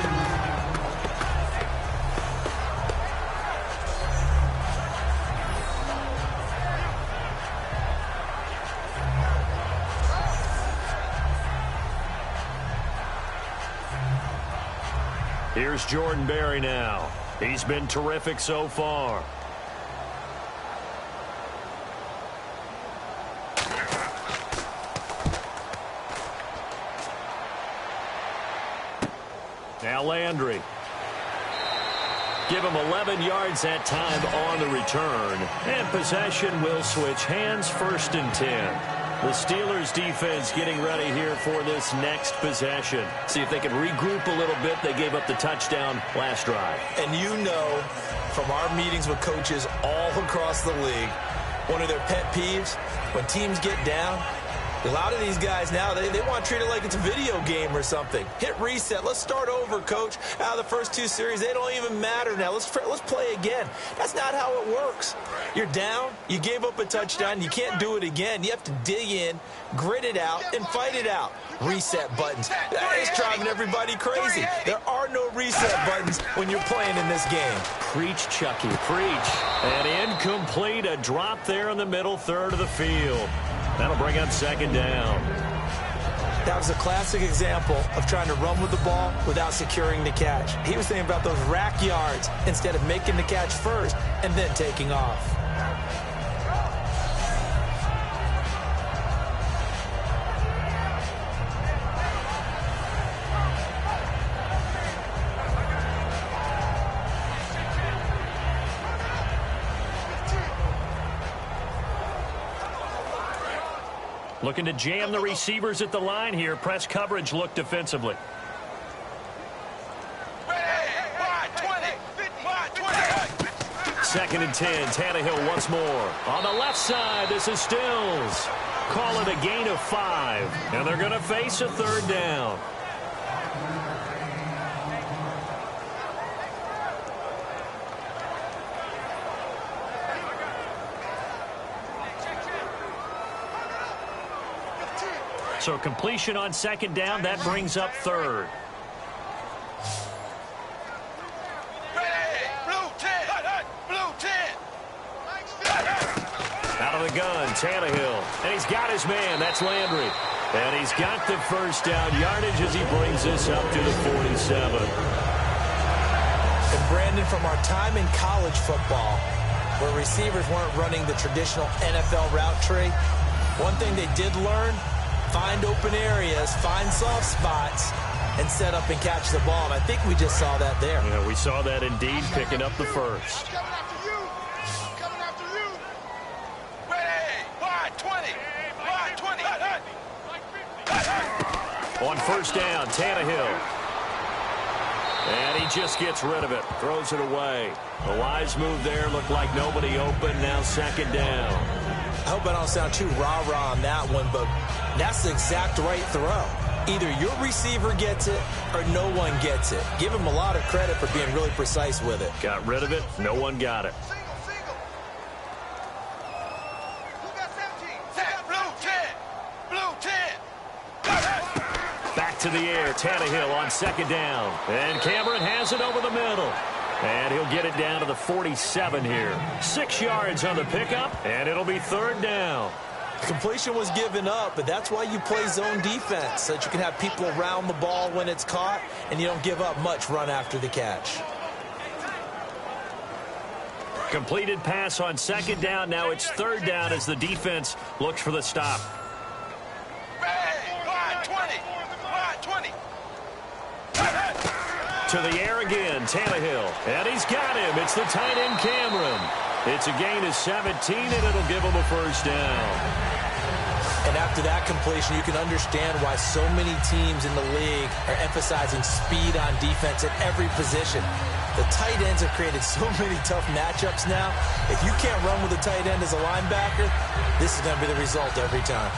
Here's Jordan Berry now. He's been terrific so far. Now Landry. Give him 11 yards that time on the return. And possession will switch hands, 1st and 10. The Steelers defense getting ready here for this next possession. See if they can regroup a little bit. They gave up the touchdown last drive. And you know from our meetings with coaches all across the league, one of their pet peeves, when teams get down, a lot of these guys now, they want to treat it like it's a video game or something. Hit reset. Let's start over, coach. Out of the first 2 series, they don't even matter now. Let's play again. That's not how it works. You're down. You gave up a touchdown. You can't do it again. You have to dig in, grit it out, and fight it out. Reset buttons. That is driving everybody crazy. There are no reset buttons when you're playing in this game. Preach, Chucky, preach. And incomplete. A drop there in the middle third of the field. That'll bring up 2nd down. That was a classic example of trying to run with the ball without securing the catch. He was thinking about those rack yards instead of making the catch first and then taking off. Looking to jam the receivers at the line here. Press coverage look defensively. Second and 10. Tannehill once more. On the left side, this is Stills. Call it a gain of 5. And they're going to face a 3rd down. So completion on 2nd down. That brings up 3rd. Out of the gun, Tannehill. And he's got his man. That's Landry. And he's got the 1st down yardage as he brings this up to the 47. And Brandon, from our time in college football, where receivers weren't running the traditional NFL route tree, one thing they did learn, find open areas, find soft spots, and set up and catch the ball. And I think we just saw that there. Yeah, we saw that indeed, picking up the 1st. Coming after you. Ready. Wide 20. Wide 20. On 1st down, Tannehill. And he just gets rid of it. Throws it away. A wise move there. Looked like nobody open. Now 2nd down. I hope I don't sound too rah-rah on that one, but that's the exact right throw. Either your receiver gets it or no one gets it. Give him a lot of credit for being really precise with it. Got rid of it. No one got it. Single. Who got 17? Blue 10. Blue 10. Back to the air. Tannehill on 2nd down. And Cameron has it over the middle. And he'll get it down to the 47 here. 6 yards on the pickup, and it'll be 3rd down. Completion was given up, but that's why you play zone defense, so that you can have people around the ball when it's caught, and you don't give up much run after the catch. Completed pass on 2nd down. Now it's 3rd down as the defense looks for the stop. Wide 20. Wide 20. To the air again, Tannehill. And he's got him. It's the tight end, Cameron. It's a gain of 17, and it'll give him a 1st down. And after that completion, you can understand why so many teams in the league are emphasizing speed on defense at every position. The tight ends have created so many tough matchups now. If you can't run with a tight end as a linebacker, this is going to be the result every time.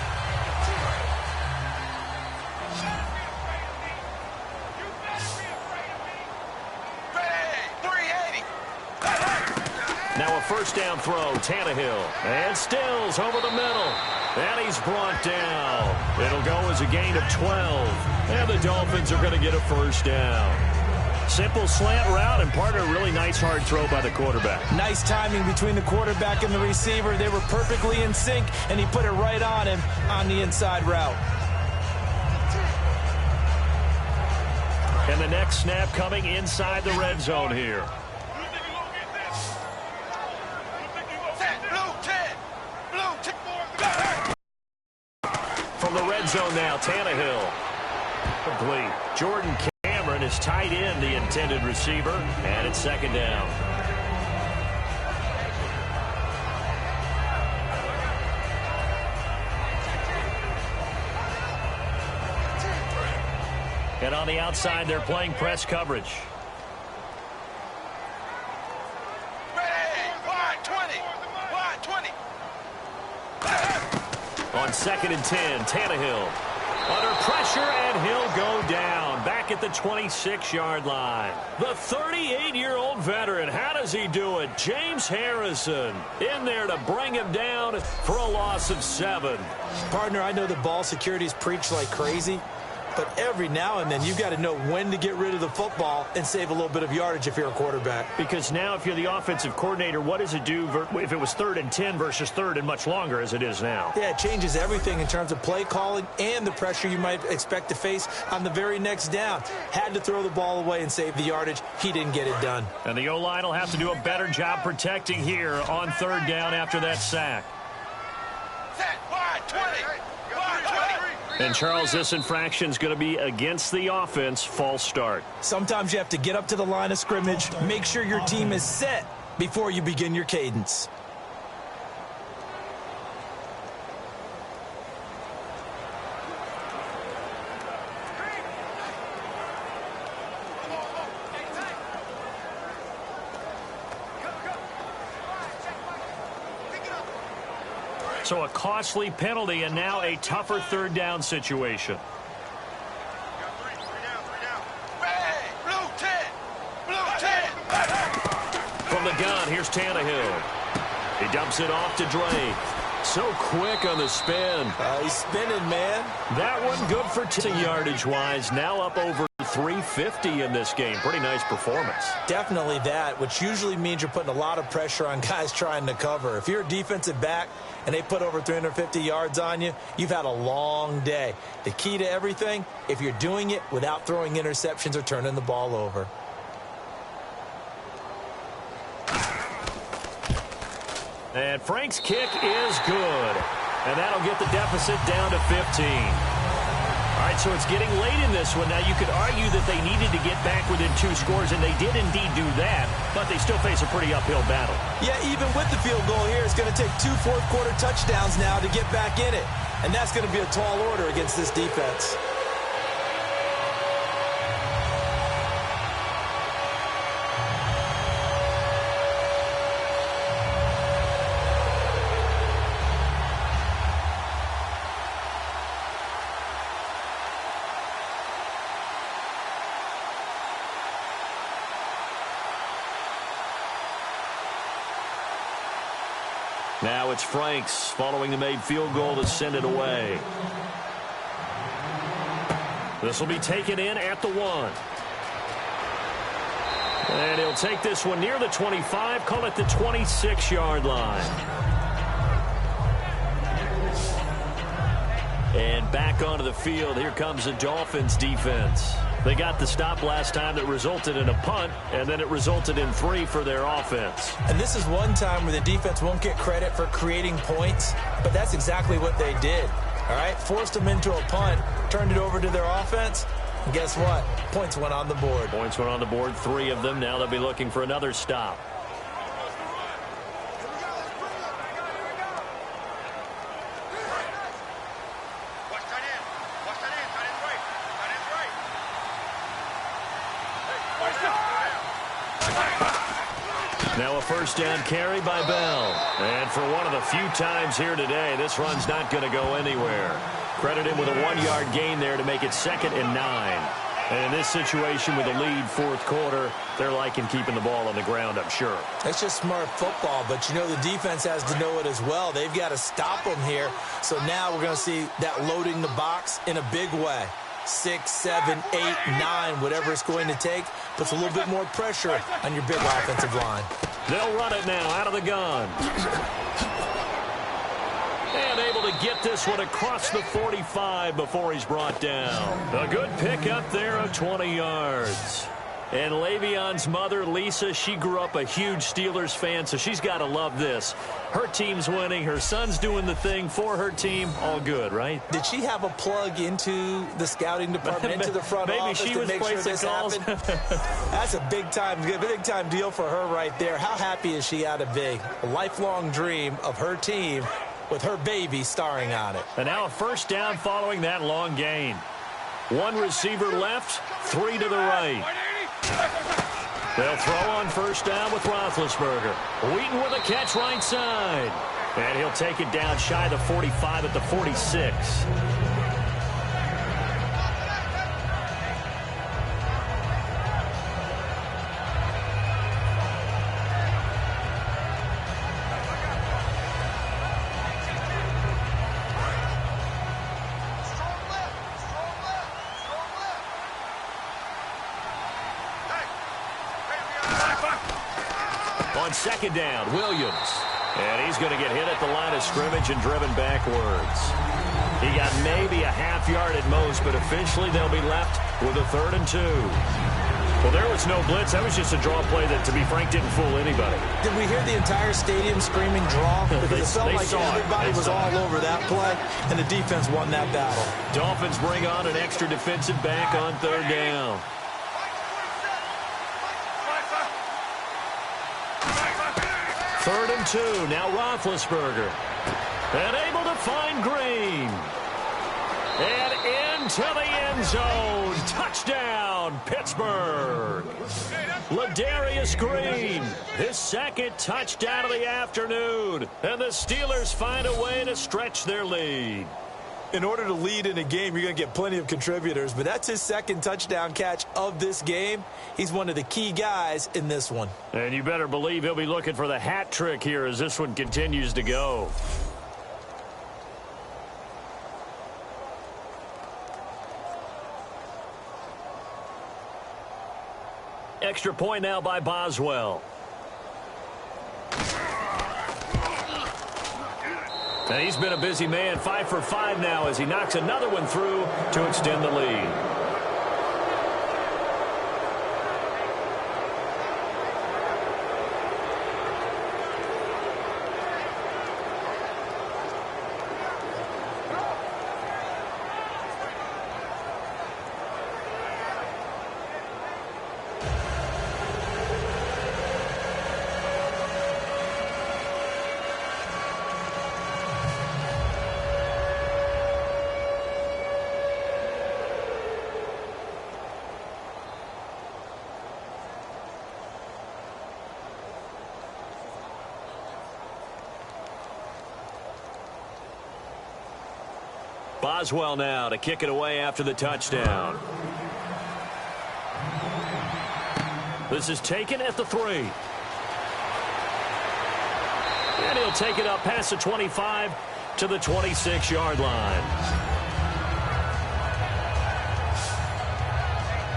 Now a 1st down throw, Tannehill. And Stills over the middle. And he's brought down. It'll go as a gain of 12. And the Dolphins are going to get a 1st down. Simple slant route and part of a really nice hard throw by the quarterback. Nice timing between the quarterback and the receiver. They were perfectly in sync, and he put it right on him on the inside route. And the next snap coming inside the red zone here. From the red zone now, Tannehill. Complete. Jordan Cameron is tight end, the intended receiver, and it's second down. And on the outside, they're playing press coverage. On 2nd and 10, Tannehill under pressure, and he'll go down back at the 26-yard line. The 38-year-old veteran, how does he do it? James Harrison in there to bring him down for a loss of 7. Partner, I know the ball security's preached like crazy, but every now and then you've got to know when to get rid of the football and save a little bit of yardage if you're a quarterback. Because now if you're the offensive coordinator, what does it do if it was 3rd and 10 versus 3rd and much longer as it is now? Yeah, it changes everything in terms of play calling and the pressure you might expect to face on the very next down. Had to throw the ball away and save the yardage. He didn't get it done. And the O-line will have to do a better job protecting here on 3rd down after that sack. Set, wide, 20. Wide, 20. And, Charles, this infraction is going to be against the offense, false start. Sometimes you have to get up to the line of scrimmage, make sure your team is set before you begin your cadence. So a costly penalty and now a tougher 3rd down situation. From the gun, here's Tannehill. He dumps it off to Drake. So quick on the spin. He's spinning, man. That one good for yardage-wise. Now up over 350 in this game. Pretty nice performance. Definitely that, which usually means you're putting a lot of pressure on guys trying to cover. If you're a defensive back and they put over 350 yards on you, you've had a long day. The key to everything, if you're doing it without throwing interceptions or turning the ball over. And Frank's kick is good. And that'll get the deficit down to 15. All right, so it's getting late in this one. Now, you could argue that they needed to get back within 2 scores, and they did indeed do that, but they still face a pretty uphill battle. Yeah, even with the field goal here, it's going to take 2 fourth-quarter touchdowns now to get back in it. And that's going to be a tall order against this defense. Now it's Franks following the made field goal to send it away. This will be taken in at the 1. And he'll take this one near the 25, call it the 26-yard line. And back onto the field, here comes the Dolphins defense. They got the stop last time that resulted in a punt, and then it resulted in 3 for their offense. And this is one time where the defense won't get credit for creating points, but that's exactly what they did. All right, forced them into a punt, turned it over to their offense, and guess what? Points went on the board. Points went on the board, 3 of them. Now they'll be looking for another stop. Now a first down carry by Bell. And for one of the few times here today, this run's not going to go anywhere. Credit him with a 1-yard gain there to make it 2nd and 9. And in this situation with a lead 4th quarter, they're liking keeping the ball on the ground, I'm sure. It's just smart football, but you know the defense has to know it as well. They've got to stop them here. So now we're going to see that loading the box in a big way. 6, 7, 8, 9, whatever it's going to take, puts a little bit more pressure on your big offensive line. They'll run it now out of the gun. And able to get this one across the 45 before he's brought down. A good pickup there of 20 yards. And Le'Veon's mother, Lisa, she grew up a huge Steelers fan, so she's got to love this. Her team's winning. Her son's doing the thing for her team. All good, right? Did she have a plug into the scouting department, into the front office she to was make sure placing this calls. happened? That's a big time deal for her right there. How happy is she out of big? A lifelong dream of her team with her baby starring on it. And now a first down following that long gain. One receiver left, 3 to the right. They'll throw on first down with Roethlisberger. Wheaton with a catch right side. And he'll take it down shy of the 45 at the 46. On second down, Williams. And he's going to get hit at the line of scrimmage and driven backwards. He got maybe a half yard at most, but officially they'll be left with a 3rd and 2. Well, there was no blitz. That was just a draw play that, to be frank, didn't fool anybody. Did we hear the entire stadium screaming draw? Because it felt like everybody was all over that play, and the defense won that battle. Dolphins bring on an extra defensive back on 3rd down. 3rd and 2. Now Roethlisberger. And able to find Green. And into the end zone. Touchdown, Pittsburgh. Ladarius Green. His 2nd touchdown of the afternoon. And the Steelers find a way to stretch their lead. In order to lead in a game, you're going to get plenty of contributors, but that's his 2nd touchdown catch of this game. He's one of the key guys in this one. And you better believe he'll be looking for the hat trick here as this one continues to go. Extra point now by Boswell. And he's been a busy man, 5 for 5 now as he knocks another one through to extend the lead. Boswell now to kick it away after the touchdown. This is taken at the 3. And he'll take it up past the 25 to the 26-yard line.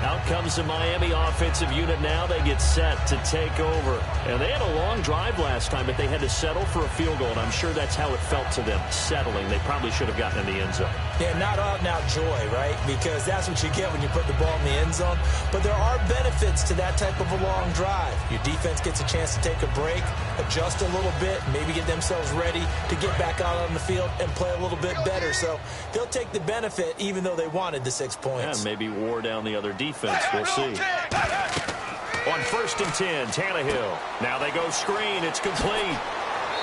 Out comes the Miami offensive unit now. They get set to take over. And they had a long drive last time, but they had to settle for a field goal, and I'm sure that's how it felt to them, settling. They probably should have gotten in the end zone. Yeah, not out-and-out joy, right? Because that's what you get when you put the ball in the end zone. But there are benefits to that type of a long drive. Your defense gets a chance to take a break, adjust a little bit, maybe get themselves ready to get back out on the field and play a little bit better. So they'll take the benefit even though they wanted the 6 points. Yeah, maybe wore down the other defense. We'll see. On 1st and 10, Tannehill. Now they go screen. It's complete.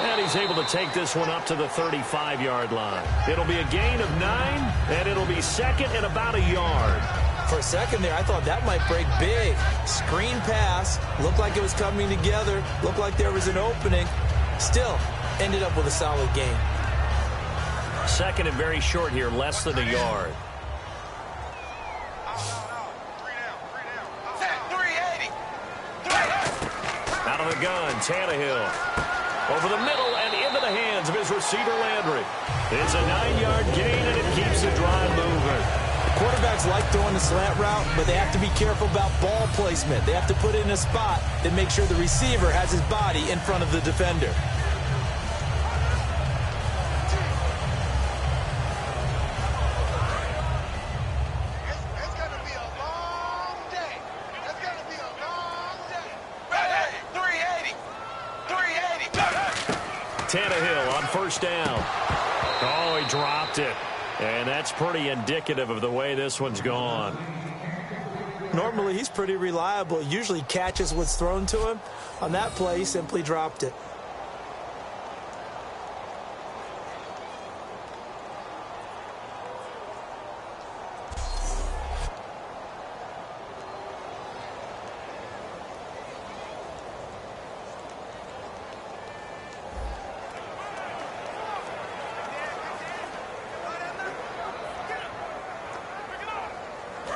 And he's able to take this one up to the 35-yard line. It'll be a gain of 9, and it'll be 2nd and about a yard. For a second there, I thought that might break big. Screen pass. Looked like it was coming together. Looked like there was an opening. Still, ended up with a solid gain. 2nd and very short here, less than a yard. Out of the gun, Tannehill. Over the middle and into the hands of his receiver, Landry. It's a 9-yard gain, and it keeps the drive moving. Quarterbacks like throwing the slant route, but they have to be careful about ball placement. They have to put it in a spot that makes sure the receiver has his body in front of the defender. It's going to be a long day. It's going to be a Tannehill on first down. Oh, he dropped it. And that's pretty indicative of the way this one's gone. Normally, he's pretty reliable. Usually catches what's thrown to him. On that play, he simply dropped it.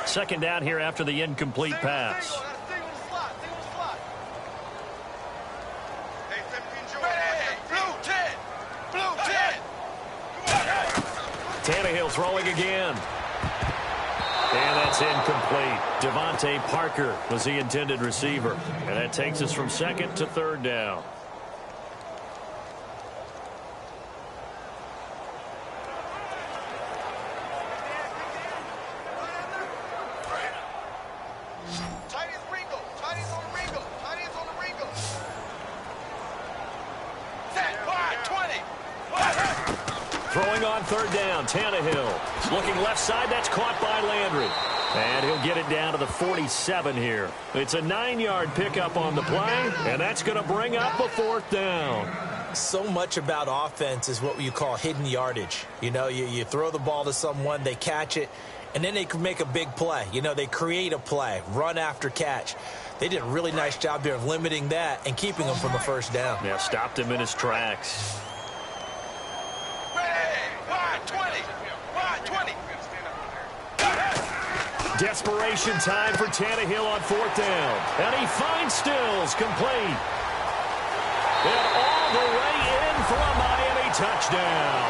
Second down here after the incomplete pass. Tannehill throwing again. And that's incomplete. Devontae Parker was the intended receiver. And that takes us from second to third down. Throwing on third down, Tannehill. Looking left side, that's caught by Landry. And he'll get it down to the 47 here. It's a 9-yard pickup on the play, and that's going to bring up a fourth down. So much about offense is what you call hidden yardage. You know, you throw the ball to someone, they catch it, and then they can make a big play. You know, they create a play, run after catch. They did a really nice job there of limiting that and keeping him from a first down. Yeah, stopped him in his tracks. Desperation time for Tannehill on fourth down. And he finds Stills complete. And all the way in for a Miami touchdown.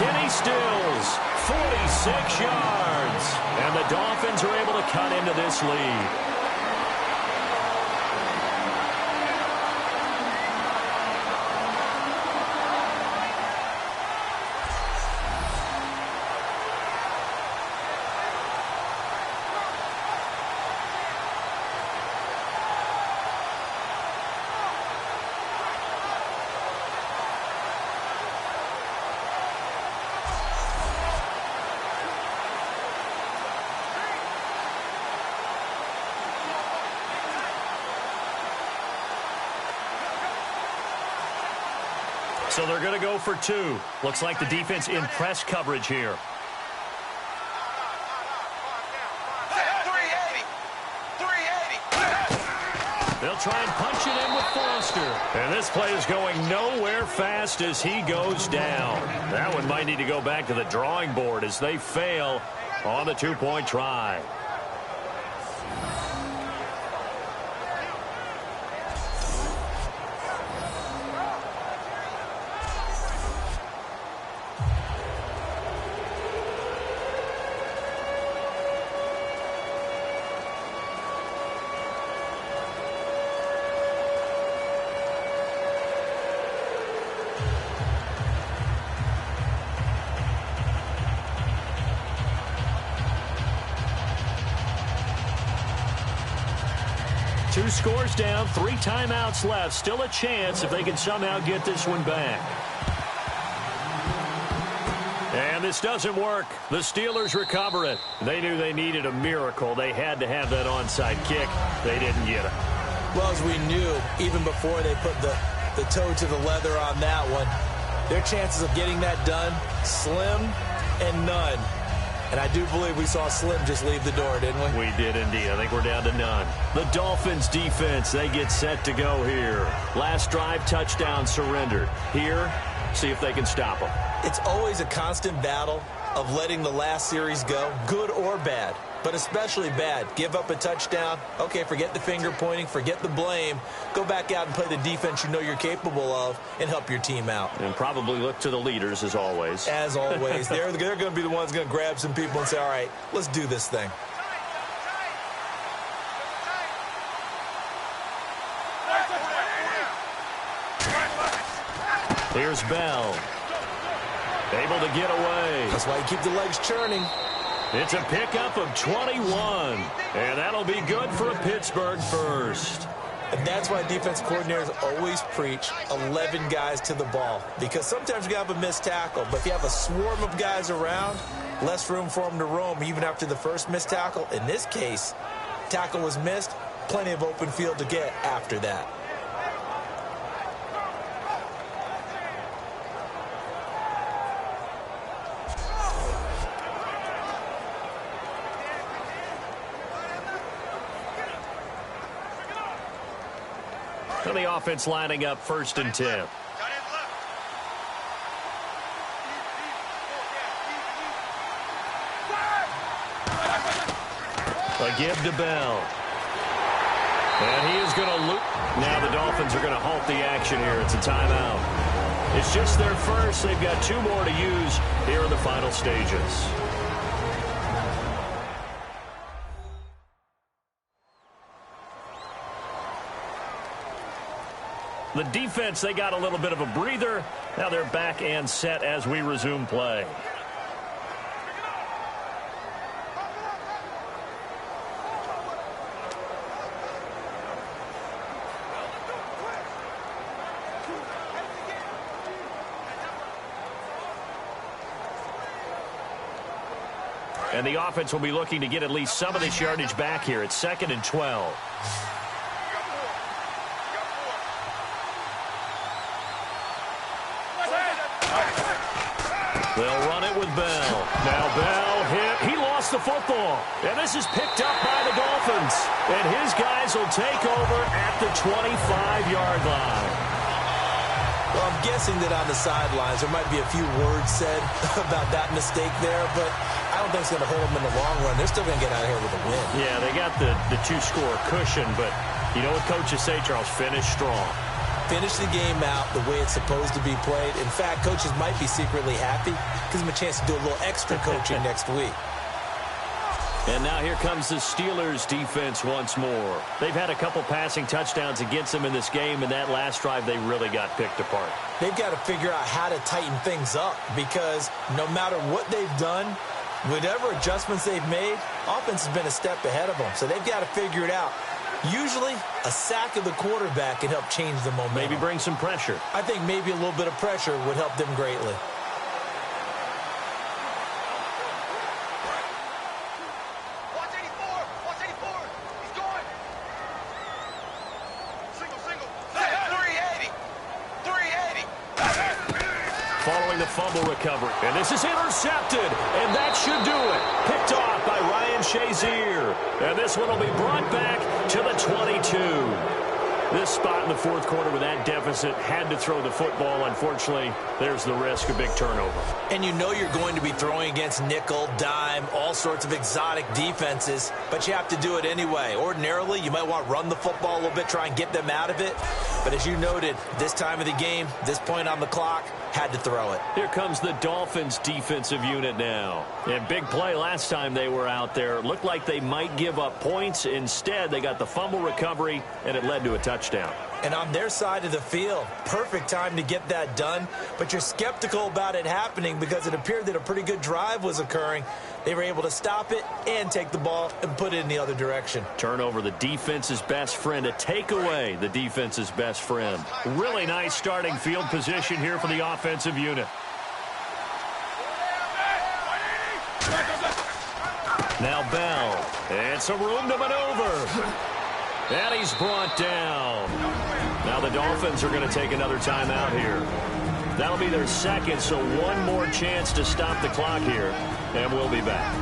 Kenny Stills, 46 yards. And the Dolphins are able to cut into this lead. So they're going to go for two. Looks like the defense in press coverage here. They'll try and punch it in with Foster. And this play is going nowhere fast as he goes down. That one might need to go back to the drawing board as they fail on the two-point try. Two scores down, 3 timeouts left. Still a chance if they can somehow get this one back. And this doesn't work. The Steelers recover it. They knew they needed a miracle. They had to have that onside kick. They didn't get it. Well, as we knew, even before they put the toe to the leather on that one, their chances of getting that done, slim and none. And I do believe we saw Slim just leave the door, didn't we? We did indeed. I think we're down to none. The Dolphins defense, they get set to go here. Last drive, touchdown surrendered. Here, see if they can stop them. It's always a constant battle of letting the last series go, good or bad, but especially bad. Give up a touchdown. Okay, forget the finger pointing, forget the blame. Go back out and play the defense you know you're capable of and help your team out. And probably look to the leaders as always. As always. They're going to be the ones going to grab some people and say, all right, let's do this thing. Here's Bell. Able to get away. That's why you keep the legs churning. It's a pickup of 21. And that'll be good for a Pittsburgh first. And that's why defense coordinators always preach 11 guys to the ball. Because sometimes you have a missed tackle, but if you have a swarm of guys around, less room for them to roam even after the first missed tackle. In this case, tackle was missed, plenty of open field to get after that. So the offense lining up 1st and 10. A give to Bell. And he is going to loop. Now the Dolphins are going to halt the action here. It's a timeout. It's just their first. They've got 2 more to use here in the final stages. The defense, they got a little bit of a breather. Now they're back and set as we resume play. And the offense will be looking to get at least some of this yardage back here. It's 2nd and 12. They'll run it with Bell. Now Bell hit. He lost the football. And this is picked up by the Dolphins. And his guys will take over at the 25-yard line. Well, I'm guessing that on the sidelines there might be a few words said about that mistake there, but I don't think it's going to hurt them in the long run. They're still going to get out of here with a win. Yeah, they got the 2-score cushion, but you know what coaches say, Charles? Finish strong. Finish the game out the way it's supposed to be played. In fact, coaches might be secretly happy. Gives them a chance to do a little extra coaching next week. And now here comes the Steelers defense once more. They've had a couple passing touchdowns against them in this game, and that last drive they really got picked apart. They've got to figure out how to tighten things up because no matter what they've done, whatever adjustments they've made, offense has been a step ahead of them. So they've got to figure it out. Usually, a sack of the quarterback can help change the momentum. Maybe bring some pressure. I think maybe a little bit of pressure would help them greatly. Watch 84! Watch 84! He's going! Single! 380! 380! Following the fumble recovery. And this is intercepted. And that should do it. Picked off by Ryan Shazier. And this one will be brought back to the 22. This spot in the 4th quarter with that deficit had to throw the football. Unfortunately, there's the risk of big turnover. And you know you're going to be throwing against nickel, dime, all sorts of exotic defenses, but you have to do it anyway. Ordinarily, you might want to run the football a little bit, try and get them out of it. But as you noted, this time of the game, this point on the clock, had to throw it. Here comes the Dolphins defensive unit now. And big play last time they were out there. Looked like they might give up points. Instead, they got the fumble recovery, and it led to a touchdown. And on their side of the field, perfect time to get that done. But you're skeptical about it happening because it appeared that a pretty good drive was occurring. They were able to stop it and take the ball and put it in the other direction. Turnover, the defense's best friend. A takeaway, the defense's best friend. Really nice starting field position here for the offensive unit. Now Bell. And some room to maneuver. And he's brought down. Now the Dolphins are going to take another timeout here. That'll be their 2nd, so one more chance to stop the clock here. And we'll be back.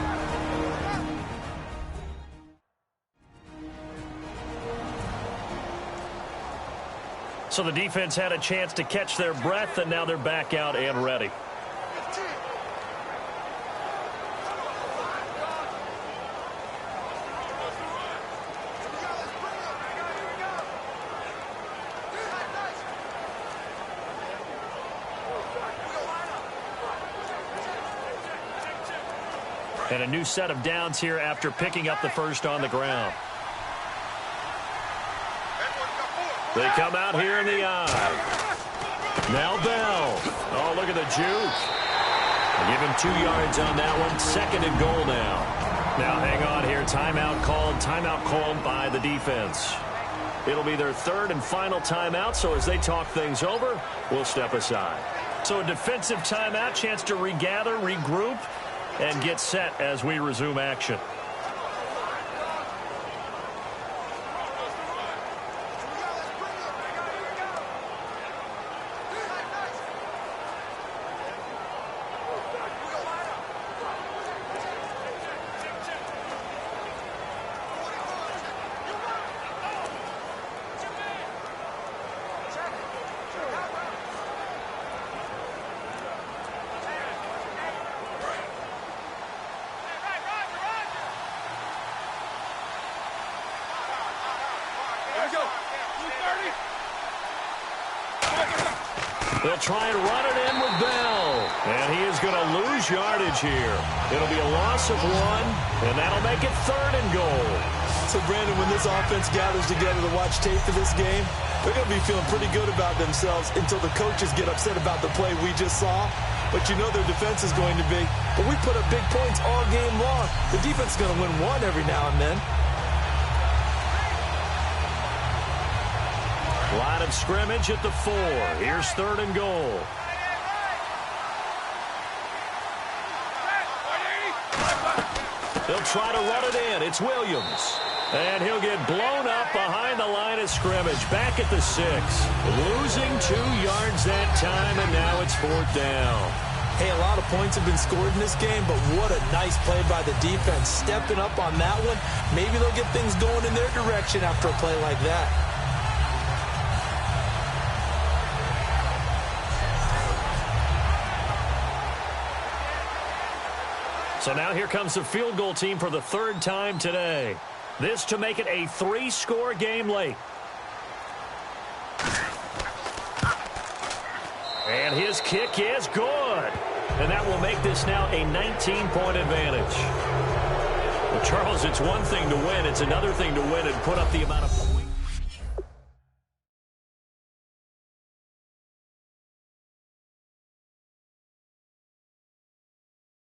So the defense had a chance to catch their breath, and now they're back out and ready. And a new set of downs here after picking up the first on the ground. They come out here in the eye. Now Bell. Oh, look at the juke. Give him 2 yards on that one. 2nd and goal now. Now hang on here. Timeout called by the defense. It'll be their third and final timeout, so as they talk things over, we'll step aside. So a defensive timeout, chance to regather, regroup, and get set as we resume action. They'll try and run it in with Bell. And he is going to lose yardage here. It'll be a loss of 1, and that'll make it 3rd and goal. So, Brandon, when this offense gathers together to watch tape for this game, they're going to be feeling pretty good about themselves until the coaches get upset about the play we just saw. But you know their defense is going to be. But we put up big points all game long. The defense is going to win one every now and then. Line of scrimmage at the 4. Here's 3rd and goal. They'll try to run it in. It's Williams. And he'll get blown up behind the line of scrimmage. Back at the 6. Losing 2 yards that time, and now it's 4th down. Hey, a lot of points have been scored in this game, but what a nice play by the defense. Stepping up on that one. Maybe they'll get things going in their direction after a play like that. So now here comes the field goal team for the 3rd time today. This to make it a 3-score game late. And his kick is good. And that will make this now a 19-point advantage. Well, Charles, it's one thing to win. It's another thing to win and put up the amount of